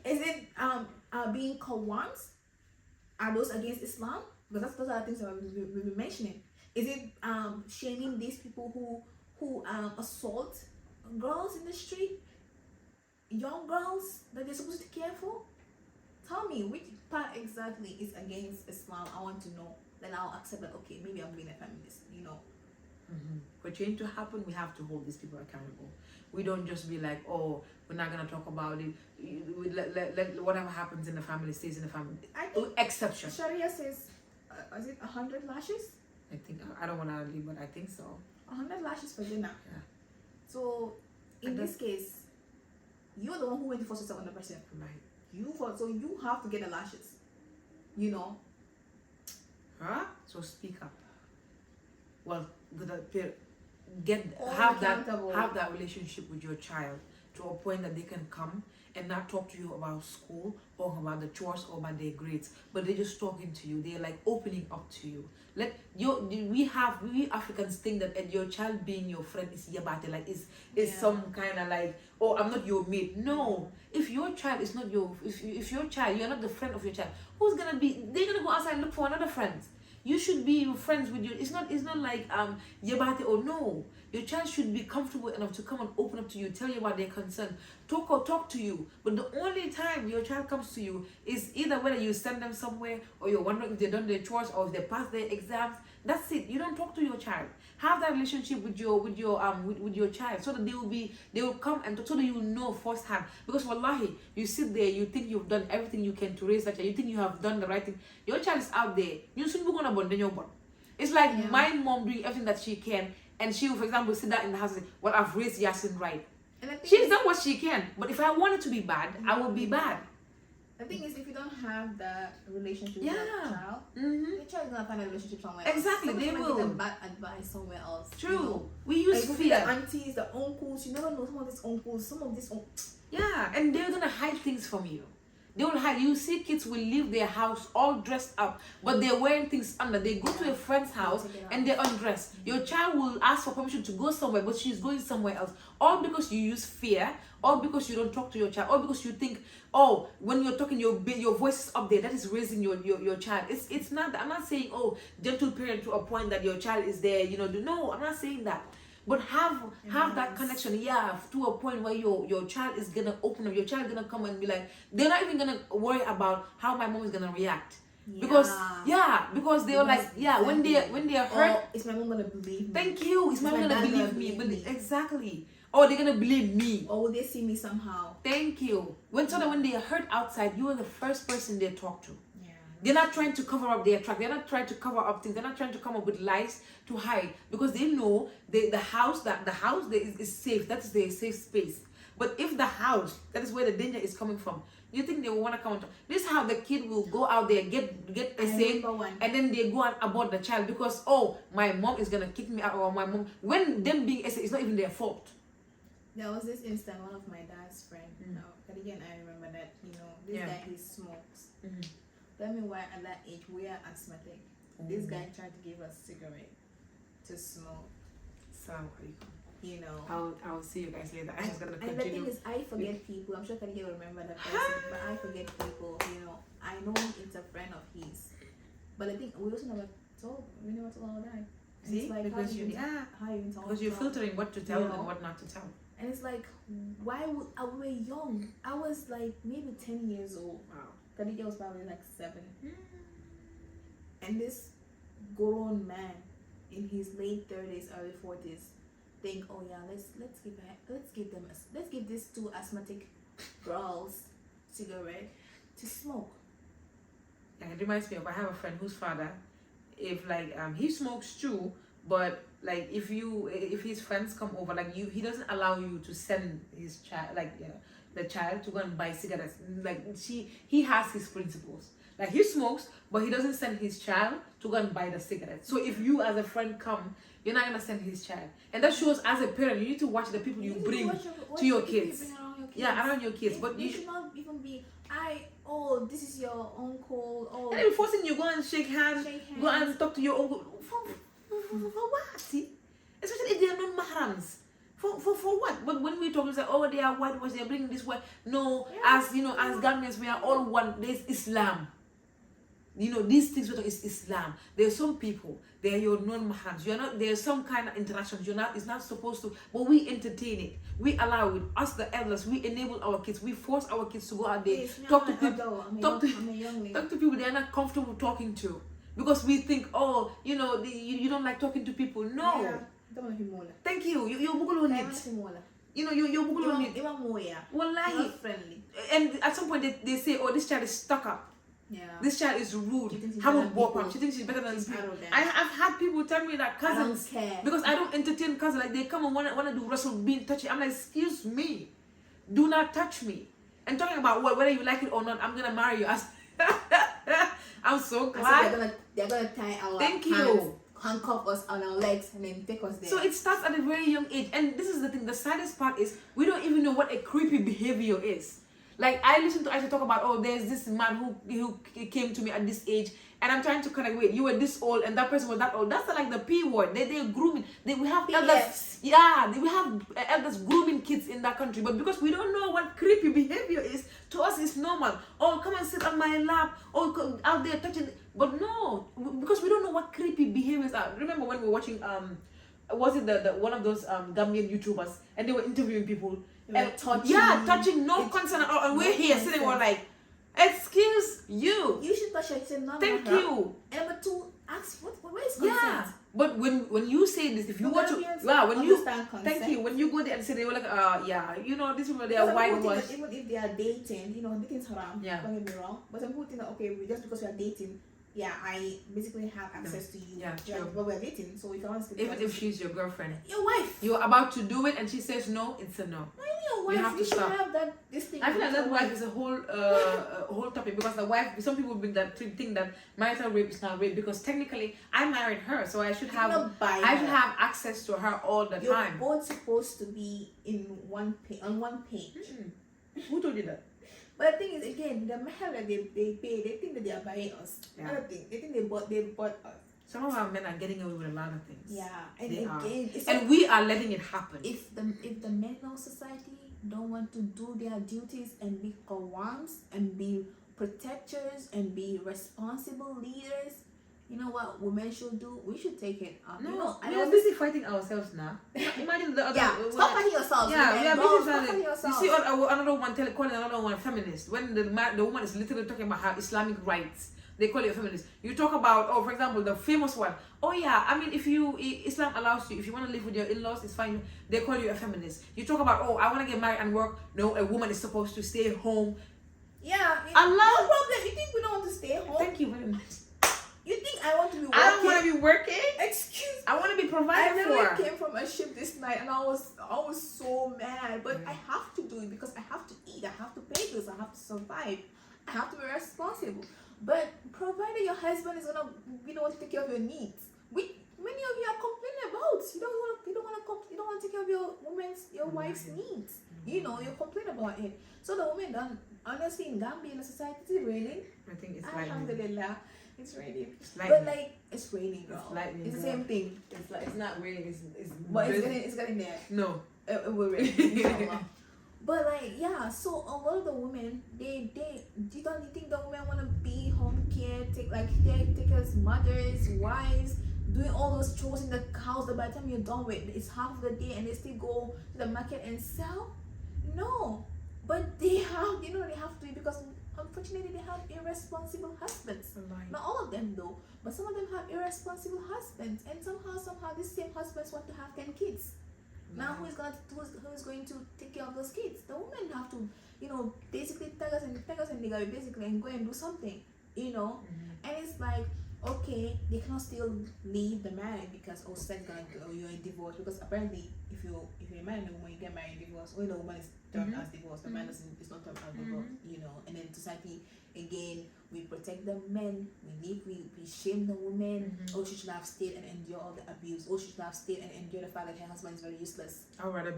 it being Qawwams? Are those against Islam? Because those are the things that we'll be mentioning. Is it shaming these people who assault girls in the street? Young girls that they're supposed to care for? Tell me which part exactly is against Islam. I want to know. Then I'll accept that, okay, maybe I'm being a feminist, For change to happen, we have to hold these people accountable. We don't just be like, oh, we're not going to talk about it. We let whatever happens in the family stays in the family. I think exception. Sharia says, is it 100 lashes? I think, I don't want to leave, but I think so. 100 lashes for dinner. Yeah. So, in this case, you're the one who went to force yourself on the person. Right. So you have to get the lashes. Huh? So speak up. Well, have that relationship with your child. to a point that they can come and not talk to you about school or about the chores or about their grades, but they're just talking to you. They're like opening up to you. Like we Africans think that your child being your friend is yabate, like is some kind of like, oh, I'm not your mate. No, if your child is not your, if your child, you're not the friend of your child, who's gonna be? They're gonna go outside and look for another friend. You should be friends with you. It's not like yabate or no. Your child should be comfortable enough to come and open up to you, tell you about their concern, talk to you. But the only time your child comes to you is either whether you send them somewhere or you're wondering if they've done their chores or if they passed their exams. That's it. You don't talk to your child. Have that relationship with your child, so that they will come and talk, so that you will know firsthand. Because wallahi, you sit there, you think you've done everything you can to raise that child, you think you have done the right thing. Your child is out there. You soon gonna abandon your born. It's like my mom doing everything that she can, and she will, for example, sit down in the house and say, well, I've raised Yasin right. She's done what she can, but if I want it to be bad, I will be bad. The thing is, if you don't have that relationship with your child, your child is gonna find a relationship somewhere else. Exactly, they will. Get bad advice somewhere else. True. You know? We use like, fear. The aunties, the uncles, you never know some of these uncles, some of these. Yeah, and they're gonna hide things from you. They will hide. You see, kids will leave their house all dressed up, but they're wearing things under. They go to a friend's house and they're undressed. Your child will ask for permission to go somewhere, but she's going somewhere else. All because you use fear, all because you don't talk to your child, all because you think, oh, when you're talking, your voice is up there. That is raising your child. It's not. I'm not saying, oh, gentle parent to a point that your child is there. No, I'm not saying that. But have that connection, to a point where your child is gonna open up. Your child gonna come and be like, they're not even gonna worry about how my mom is gonna react. Because they were like, when they are hurt, is my mom gonna believe me? Thank you. Is my mom gonna believe me? Exactly. Or they're gonna believe me. Or will they see me somehow? Thank you. When they are hurt outside, you are the first person they talk to. They're not trying to cover up their track. They're not trying to cover up things. They're not trying to come up with lies to hide, because they know the house is safe. That is their safe space. But if the house, that is where the danger is coming from, you think they will want to come? This is how the kid will go out there, get a safe, and then they go and abort the child because, oh, my mom is gonna kick me out, or my mom. When them being essay, it's not even their fault. There was this instant, one of my dad's friend. But again, I remember that this guy, he smokes. Tell me why at that age we are asthmatic. This guy tried to give us cigarette to smoke. So I'll see you guys later. I'm just gonna continue. And the thing is, I forget people. I'm sure Khadija will remember that person, but I forget people. I know it's a friend of his, but I think we also never told our dad. See, it's like, because you're filtering what to tell and what not to tell. And it's like, why would we were young? I was like maybe 10 years old. Wow. Khadija was probably like 7. And this grown man in his late 30s, early 40s think, oh yeah, let's give these 2 asthmatic girls cigarette to smoke. It reminds me of, I have a friend whose father, if like he smokes too, but like if his friends come over, like he doesn't allow you to send his child, the child, to go and buy cigarettes. Like he has his principles. Like he smokes, but he doesn't send his child to go and buy the cigarettes. So if you as a friend come, you're not gonna send his child. And that shows, as a parent, you need to watch the people you bring to your kids. Around your kids. But you should not even be, this is your uncle. And then forcing you go and shake hands, go and talk to your uncle. For what? See? Especially if they are not mahrams. For what? But when we talk, we say, oh, they are whitewashed, they are bringing this way. No, as Ghanaians, we are all one. There's Islam. These things is Islam. There are some people, they are your non-mahrams. You're not. There's some kind of interactions. It's not supposed to. But we entertain it. We allow it. Us, the elders, we enable our kids. We force our kids to go out there, talk to people. Talk to people they are not comfortable talking to, because we think, oh, you don't like talking to people. No. Yeah. Thank you. You're bugul on it. You're bugul on it. Wallahi. Friendly. And at some point they say, oh, this child is stuck up. Yeah. This child is rude. She thinks she's better than people. I've had people tell me that cousins, I don't care. because I don't entertain cousins. Like they come and wanna do Russell being touchy. I'm like, excuse me, do not touch me. And talking about whether you like it or not, I'm gonna marry you. I'm so glad. They're gonna tie our Thank hands, you. handcuff us on our legs and then take us there. So it starts at a very young age, and this is the thing. The saddest part is we don't even know what a creepy behavior is. Like I listen to Aisha talk about, oh, there's this man who came to me at this age, and I'm trying to connect. Wait, you were this old, and that person was that old. That's like the P word. They're grooming. We have elders. Yeah, we have elders grooming kids in that country, but because we don't know what creepy behavior is, to us it's normal. Oh, come and sit on my lap. Oh, come out there touching. But no, because we don't know what creepy behaviors are. Remember when we were watching was it the one of those Gambian YouTubers, and they were interviewing people and touching no consent at all, and we're here sitting, we're like, excuse you. You should touch her. He said, no, Thank you. And but to ask what is consent? Yeah. But when you say this, if you want to, thank you. When you go there and say, they were like, you know, these people, they are whitewashed. Even if they are dating, you know, dating's haram. Yeah. Don't get me wrong. But some people think that, okay, just because we are dating, I basically have access to you. Yeah, true. But we're dating, so if I want to Even if she's your girlfriend, your wife, you're about to do it and she says no, it's a no. Your wife, you have to stop. Have this thing. I feel like that wife is a whole topic, because the wife, some people think that marital rape is not rape, because technically I married her, so I should have access to her all the time. You're both supposed to be on one page. Who told you that? But the thing is, again, the mahar that they pay, they think that they are buying us. Yeah. Another thing, they think they bought us. Some of our men are getting away with a lot of things. Yeah, and they again, and we are letting it happen. If the men of society don't want to do their duties and be qawams and be protectors and be responsible leaders, you know what women should do? We should take it up. No, you know, we are busy fighting ourselves now. Imagine the other. Stop fighting yourselves. Yeah, we are busy fighting yourselves. You see, another one calling another one feminist. When the woman is literally talking about her Islamic rights, they call you a feminist. You talk about, for example, the famous one. Oh yeah, I mean, if Islam allows you, if you want to live with your in-laws, it's fine. They call you a feminist. You talk about, I want to get married and work. No, a woman is supposed to stay home. Yeah. Allah. No problem. You think we don't want to stay home? Thank you very much. You think I want to be working? I don't want to be working. Excuse me. I want to be provided for. I came from a ship this night and I was so mad, but I have to do it because I have to eat, I have to pay bills, I have to survive, I have to be responsible. But provided your husband is gonna, take care of your needs, many of you are complaining about. You don't want to take care of your wife's needs. You complain about it. So the women don't. Honestly, in Gambia, in the society, it's raining. I think it's Alhamdulillah. It's raining. But it's raining, girl. It's the girl. same thing. It's not raining. It's getting there. No. It will rain. Inshallah. But so a lot of the women, they you think the women want to be home care, take as mothers, wives, doing all those chores in the house that by the time you're done with, it's half of the day and they still go to the market and sell? No. But they have, they have to, because unfortunately they have irresponsible husbands. Not all of them though, but some of them have irresponsible husbands, and somehow these same husbands want to have 10 kids. Now who is going to take care of those kids? The women have to, basically tag us and nigga basically and go and do something, And it's like, okay, they cannot still leave the marriage because you're in divorce, because apparently if you're a man and a woman, you get married and divorce, or the woman is termed as divorce, the man is not termed as divorce, and then society again, we protect the men, we shame the women. Oh, she should have stayed and endure all the abuse. Oh, she should have stayed and endure the fact that her husband is very useless. I'd rather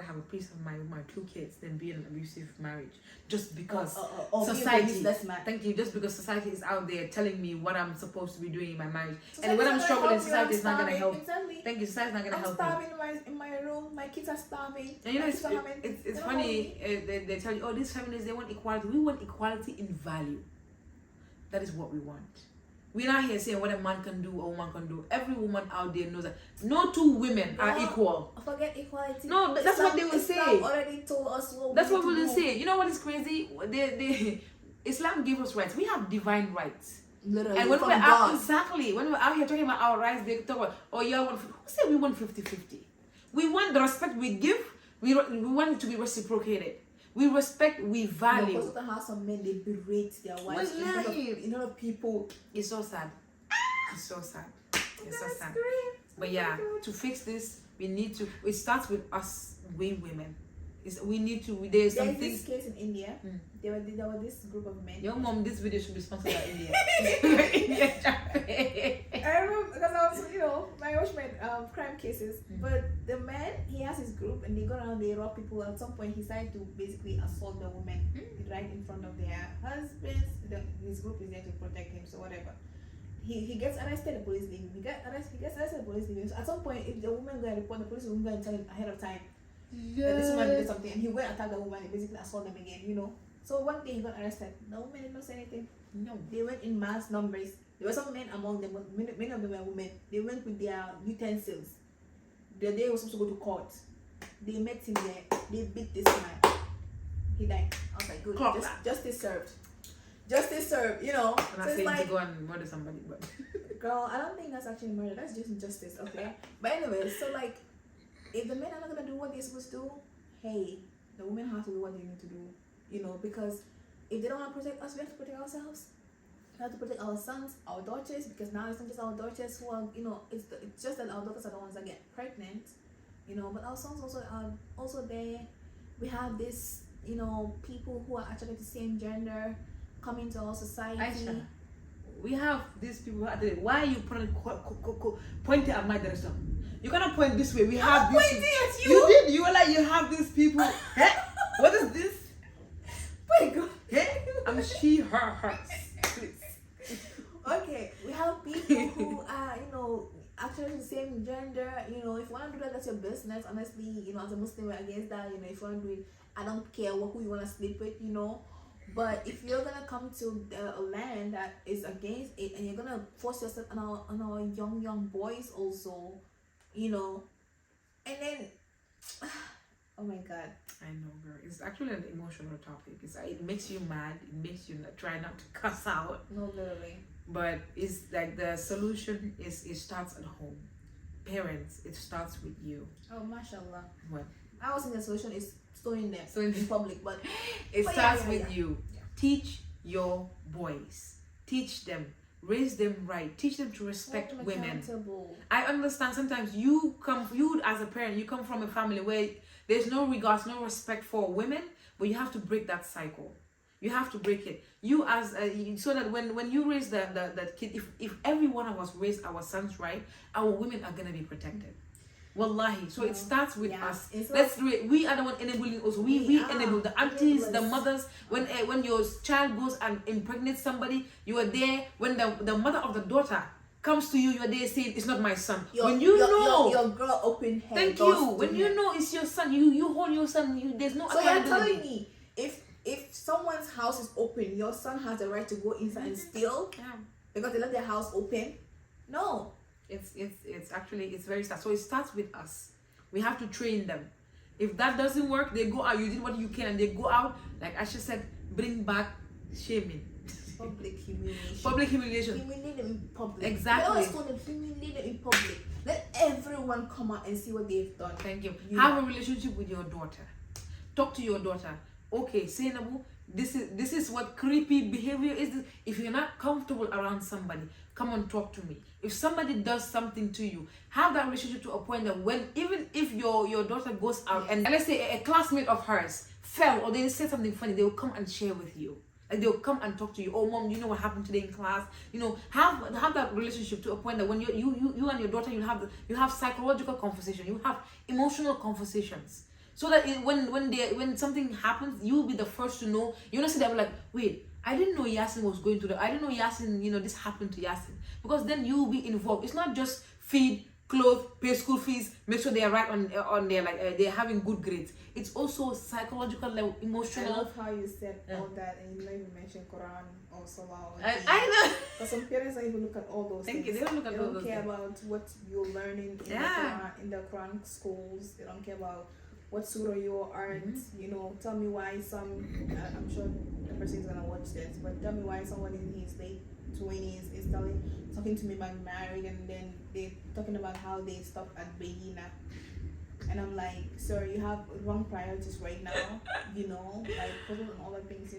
have a peace of mind with my 2 kids than be in an abusive marriage, just because society. Thank you. Just because society is out there telling me what I'm supposed to be doing in my marriage, and when I'm struggling, society is not gonna help. Exactly. Thank you. Society is not gonna help. I'm starving in my room. My kids are starving. And it's funny. They tell you, oh, these feminists, they want equality. We want equality in value. That is what we want. We're not here saying what a man can do or a woman can do. Every woman out there knows that no 2 women are equal. Forget equality. No, that's what they will say. Islam already told us what that's what we will say. You know what is crazy? Islam gave us rights. We have divine rights. Literally, and when we're out here talking about our rights, they talk about, oh, y'all want, who said we want 50-50? We want the respect we give. We want it to be reciprocated. We respect, we value. Because of the house of men, they berate their wives in front of people. It's so sad. It's so sad. It's so sad. Great. But to fix this, it starts with us, we women. We need to. There's There's something. this case in India. There was this group of men. Your mom, this video should be sponsored by India. India I remember because I was, I watched my crime cases. But the man, he has his group, and they go around, they rob people. At some point, he started to basically assault the women right in front of their husbands. His group is there to protect him, so whatever. He gets arrested, the police leave him. He gets arrested, the police leave him. So at some point, if the woman go and report, the police will go and tell him ahead of time that this woman did something, and he went and attack the woman and basically assault them again, So one day he got arrested. The woman did not say anything. No. They went in mass numbers. There were some men among them, but many of them were women. They went with their utensils. The day he was supposed to go to court. They met him there. They beat this man. He died. I was like, good. Justice served. Justice served, I'm So not it's saying like, to go and murder somebody, but girl, I don't think that's actually murder. That's just injustice, okay? But anyway, so like, if the men are not gonna do what they're supposed to do, hey, the women have to do what they need to do, because if they don't want to protect us, we have to protect ourselves. We have to protect our sons, our daughters, because now it's not just our daughters who are, it's just that our daughters are the ones that get pregnant, but our sons also are also there. We have this, people who are actually the same gender coming to our society. Aisha, we have these people. Why are you pointing at my direction? You cannot point this way. We have this. Pointing at you. You did. You were like, you have these people. Hey, what is this? My God. Hey, I'm she, her, hers. Please. Okay, we have people who are, actually the same gender. If you want to do that, that's your business. Honestly, as a Muslim, we're against that. If you want to do it, I don't care who you want to sleep with, But if you're gonna come to a land that is against it, and you're gonna force yourself on our young boys also, and then, oh my God. I know, girl. It's actually an emotional topic. It makes you mad. It makes you try not to cuss out. No, literally. But it's like the solution is it starts at home. Parents, it starts with you. Oh, mashallah. What? I was thinking the solution is stoning them So in public, but it but starts yeah, with yeah. you. Teach your boys. Teach them. Raise them right. Teach them to respect Hold them women. accountable. I understand sometimes you as a parent, you come from a family where there's no regards, no respect for women, but you have to break that cycle. You have to break it. You as so that when you raise the kid, if every one of us raise our sons right, our women are gonna be protected. Wallahi. So it starts with us. We are the one enabling us. We enable the aunties, the mothers. When your child goes and impregnates somebody, you are there. When the mother of the daughter comes to you, you are there saying it's not my son. When you know your girl open her. thank you. When you know it's your son, you hold your son. There's no. So you're telling me if someone's house is open, your son has the right to go inside and steal because they left their house open? No. It's actually very sad. So it starts with us. We have to train them. If that doesn't work, they go out. You did what you can, and they go out. Like Asha said, bring back shaming. Public humiliation. Public humiliation. Humiliate them in public. Exactly. Humiliate them in public. Let everyone come out and see what they've done. Thank you. Have a relationship with your daughter. Talk to your daughter. Okay, Sainabu, this is what creepy behavior is. If you're not comfortable around somebody, come and talk to me. If somebody does something to you, have that relationship to a point that even if your daughter goes out and let's say a classmate of hers fell or they said something funny, they will come and share with you. Like they'll come and talk to you. Oh, mom, you know what happened today in class? Have that relationship to a point that when you and your daughter, you have psychological conversation, you have emotional conversations. So that when something happens, you'll be the first to know. You don't sit there like, wait, I didn't know Yasin was going through that. I didn't know Yasin, this happened to Yasin. Because then you'll be involved. It's not just feed, clothe, pay school fees, make sure they are right on their they're having good grades. It's also psychological level, emotional. I love how you said all that, and you don't even mention Quran or Salah. I know. But some parents don't even look at all those things. They don't look at all those They don't care things. about what you're learning in the Quran schools. They don't care about what surah you aren't. Tell me why I'm sure the person is gonna watch this, but tell me why someone in his late 20s is talking to me about married, and then they're talking about how they stopped at Bayina. And I'm like, sir, you have wrong priorities right now, like focus on other things,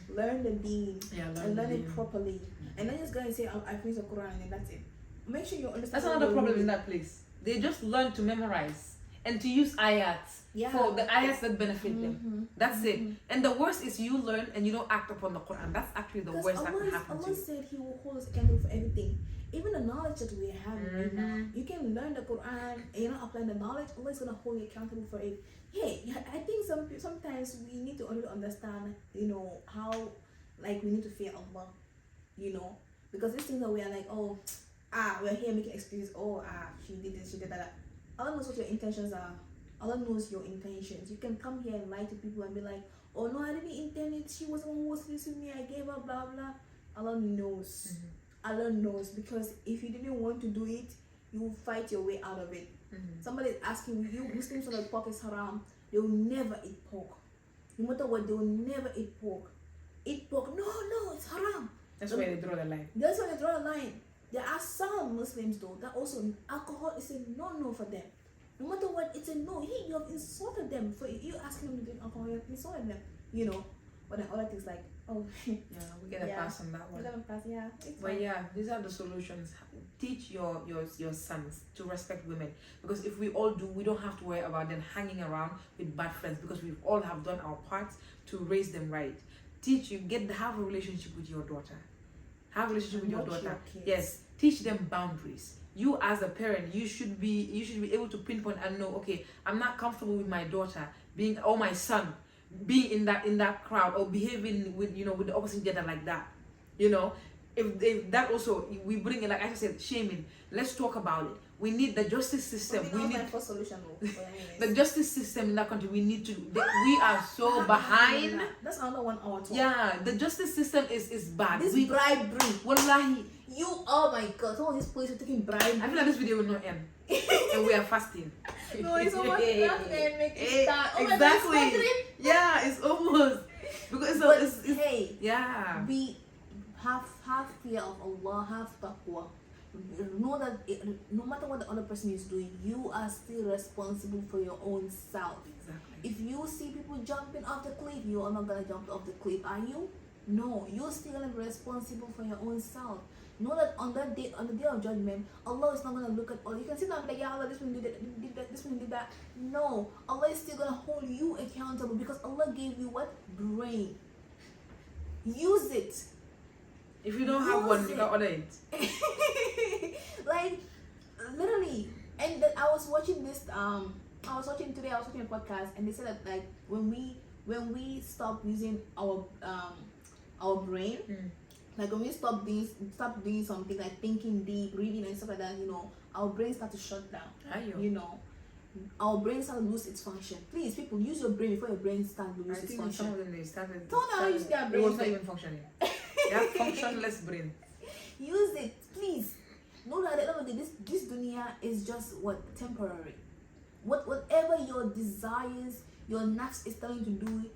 learn the deen and learn it properly. And then just go and say, I finished the Quran and then that's it. Make sure you understand. That's another problem in that place. They just learn to memorize. and to use ayats Yeah. for the ayats that benefit them. That's it. And the worst is you learn and you don't act upon the Quran. That's actually the Because worst that can happen to Allah you. said He will hold us accountable for everything. Even the knowledge that we have right now, you can learn the Quran and you're not applying the knowledge. Allah is gonna hold you accountable for it. Hey, I think sometimes we need to only understand, how like we need to fear Allah, because these things that we are like, we're here making excuses. She did this, she did that. Allah knows what your intentions are. Allah knows your intentions. You can come here and lie to people and be like, oh no, I didn't intend it. She was the one who was listening to me. I gave up, blah blah. Allah knows. Allah knows, because if you didn't want to do it, you will fight your way out of it. Somebody is asking you, Muslims know that pork is haram. They will never eat pork. No matter what, they will never eat pork. Eat pork? No, it's haram. That's where they draw the line. That's why they draw the line. There are some Muslims though that also alcohol is a no for them. No matter what, it's a no. You have insulted them for you asking them to drink alcohol. You have insulted them. But then other things like, yeah, we get a pass on that one. But yeah, these are the solutions. Teach your sons to respect women, because if we all do, we don't have to worry about them hanging around with bad friends, because we all have done our parts to raise them right. Have a relationship with your daughter. Have a relationship with your daughter. Yes, teach them boundaries. You as a parent, you should be able to pinpoint and know, okay, I'm not comfortable with my daughter or my son being in that crowd or behaving with the opposite gender like that. If that also we bring it, like I said, shaming. Let's talk about it. We need the justice system. We need for solution. the justice system in that country. We need to. We are so behind. That's another 1 hour talk. Yeah, the justice system is bad. This bribery. Wallahi. Oh my God! Some of these police are taking bribery. I feel like this video will not end, and we are fasting. No, it's almost nothing. Make it start. Exactly. Yeah, it's almost because it's hey. Yeah. Be have fear of Allah. Have taqwa. Know that no matter what the other person is doing, you are still responsible for your own self. Exactly. If you see people jumping off the cliff, you are not gonna jump off the cliff, are you? No, you're still gonna be responsible for your own self. Know that on the day of judgment, Allah is not gonna look at all. You can sit down and be like, yeah, Allah, this one did that, this one did that. No, Allah is still gonna hold you accountable, because Allah gave you what? Brain. Use it. If you don't have one, you can order it. Like literally. And then I was watching a podcast, and they said that like when we stop using our brain, like when we stop doing something like thinking deep, reading and stuff like that, our brain start to shut down. Our brain start to lose its function. Please, people, use your brain before your brain starts to lose its function. Some of them they started. Don't know how to use their brain. It was not even functioning. They have functionless brain. Use it, please. Know that at the end of the day, this dunya is just temporary. Whatever your desires, your nafs is telling you to do,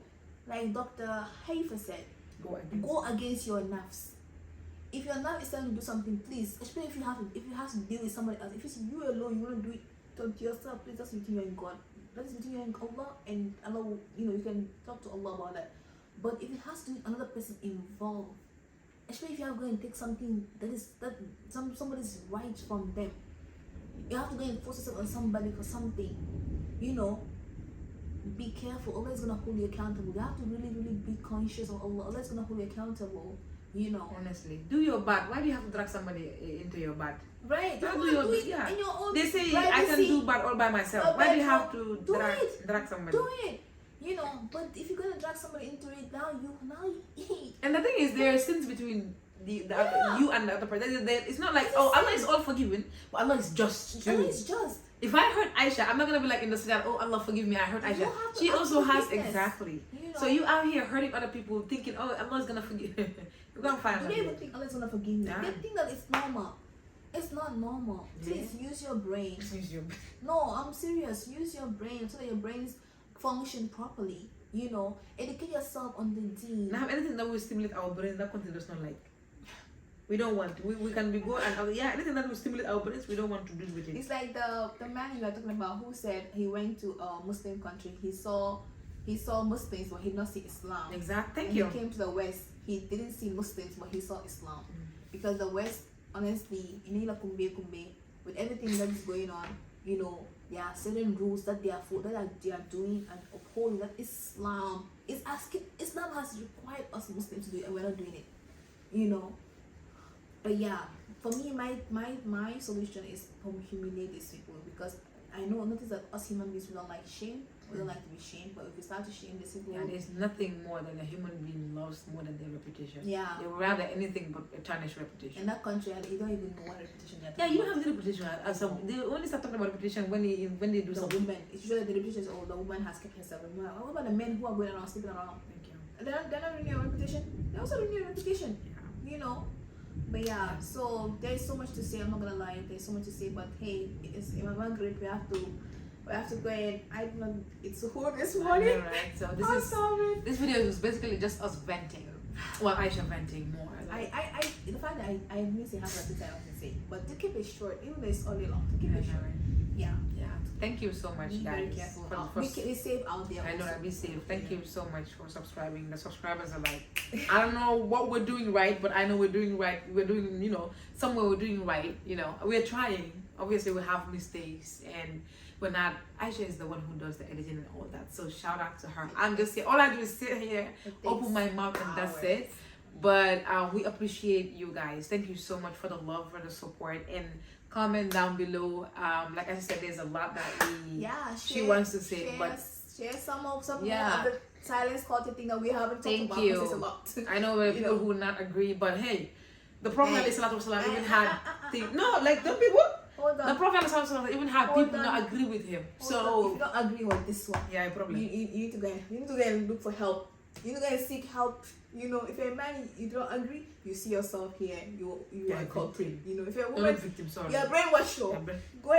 like Dr. Haifa said, go against your nafs. If your nafs is telling you to do something, please, especially if you have to deal with somebody else. If it's you alone, you want to do it to yourself, please, that's between you and God. That's between you and Allah, and Allah will, you can talk to Allah about that. But if it has to be another person involved, especially if you have to go and take something somebody's right from them, you have to go and force yourself on somebody for something, be careful. Allah is gonna hold you accountable. You have to really, really be conscious of Allah. Allah is gonna hold you accountable. Honestly, do your bad. Why do you have to drag somebody into your bad? Right. Do in your own They say privacy. I can do bad all by myself. Why do you have to drag somebody? Do it. But if you're gonna drag somebody into it, now you. And the thing is, there are sins between you and the other person. It's not like Allah is all forgiving, but Allah is just too. Allah is just. If I hurt Aisha, I'm not gonna be like in the Sudan, Allah forgive me, I hurt Aisha. She also has exactly. So you out here hurting other people, thinking, Allah is gonna forgive. You're gonna find. You don't even think Allah is gonna forgive me. They think that it's normal. It's not normal. Please use your brain. No, I'm serious. Use your brain so that your brains function properly. Educate yourself on the deen. Now, anything that will stimulate our brain, that country does not like. We don't want. We can be good and anything that will stimulate our brains, we don't want to do with it. It's like the man you are talking about who said he went to a Muslim country. He saw Muslims, but he did not see Islam. Exactly. Thank and you. He came to the West. He didn't see Muslims, but he saw Islam. Because the West, honestly, with everything that is going on, you know, there are certain rules that they are doing and upholding that Islam has required us Muslims to do it, and we're not doing it, you know. But yeah, for me, my solution is to humiliate these people, because I notice that us human beings, we don't like shame. We don't like to be shamed, but if we start to shame these people, there's nothing more than a human being loves more than their reputation. Yeah, they would rather anything but a tarnished reputation. In that country, and you don't even know what reputation they are. Yeah, you don't have the reputation. They only start talking about reputation when they do something. Women, it's usually the reputation is, the woman has kept herself. What about the men who are going around sleeping around? Thank you. They're not renewing a reputation. They also renew a reputation. Yeah. You know. But yeah, so there's so much to say. I'm not gonna lie. There's so much to say. But hey, it's in my group. We have to go in. I don't know. It's so this morning. Know, right? So this video is basically just us venting. Well, Aisha venting more. Like. The fact that I didn't say half of the time I can say, but to keep it short, even though it's all day long, to keep it short. Right. Yeah. Thank you so much, guys. Be careful. Be safe out there. I know that. Be safe. Thank you so much for subscribing. The subscribers are like, I don't know what we're doing right, but I know we're doing right. We're doing, somewhere we're doing right. We're trying. Obviously, we have mistakes, and we're not. Aisha is the one who does the editing and all that. So shout out to her. I'm just here. All I do is sit here, open my mouth, and that's it. But we appreciate you guys. Thank you so much for the love, for the support, and comment down below. Like I said, there's a lot that she wants to say, but share some of the silence culture thing that we haven't talked about. Thank you. I know there are people who not agree, but hey, the Prophet ﷺ even had things. No, like don't people. The Prophet ﷺ even had people not agree with him. So if you don't agree with this one, probably you need to go and look for help. You need to go and seek help. If you're a man, you don't agree, you see yourself here, you are a culprit. If you're a woman, victim, sorry. You're a brainwasher. Go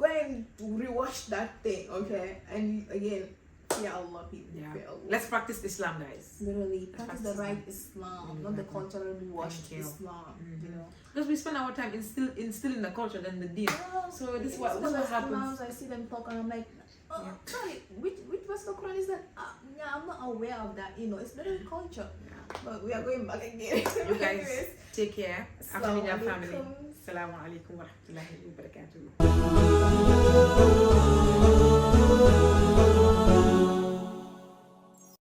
and rewatch that thing, okay? And again, fear Allah, people. Yeah. Fear Allah. Let's practice Islam, guys. Literally, practice the right Islam, not the culturally washed Islam. Because we spend our time instilling the culture than the deen. So this is what happens. I see them talk and I'm like, sorry, which verse of the Quran is that? I'm not aware of that. It's literally culture. But we are going back again. You guys take care. Family. Assalamu alaikum wa rahmatullahi wa barakatuh.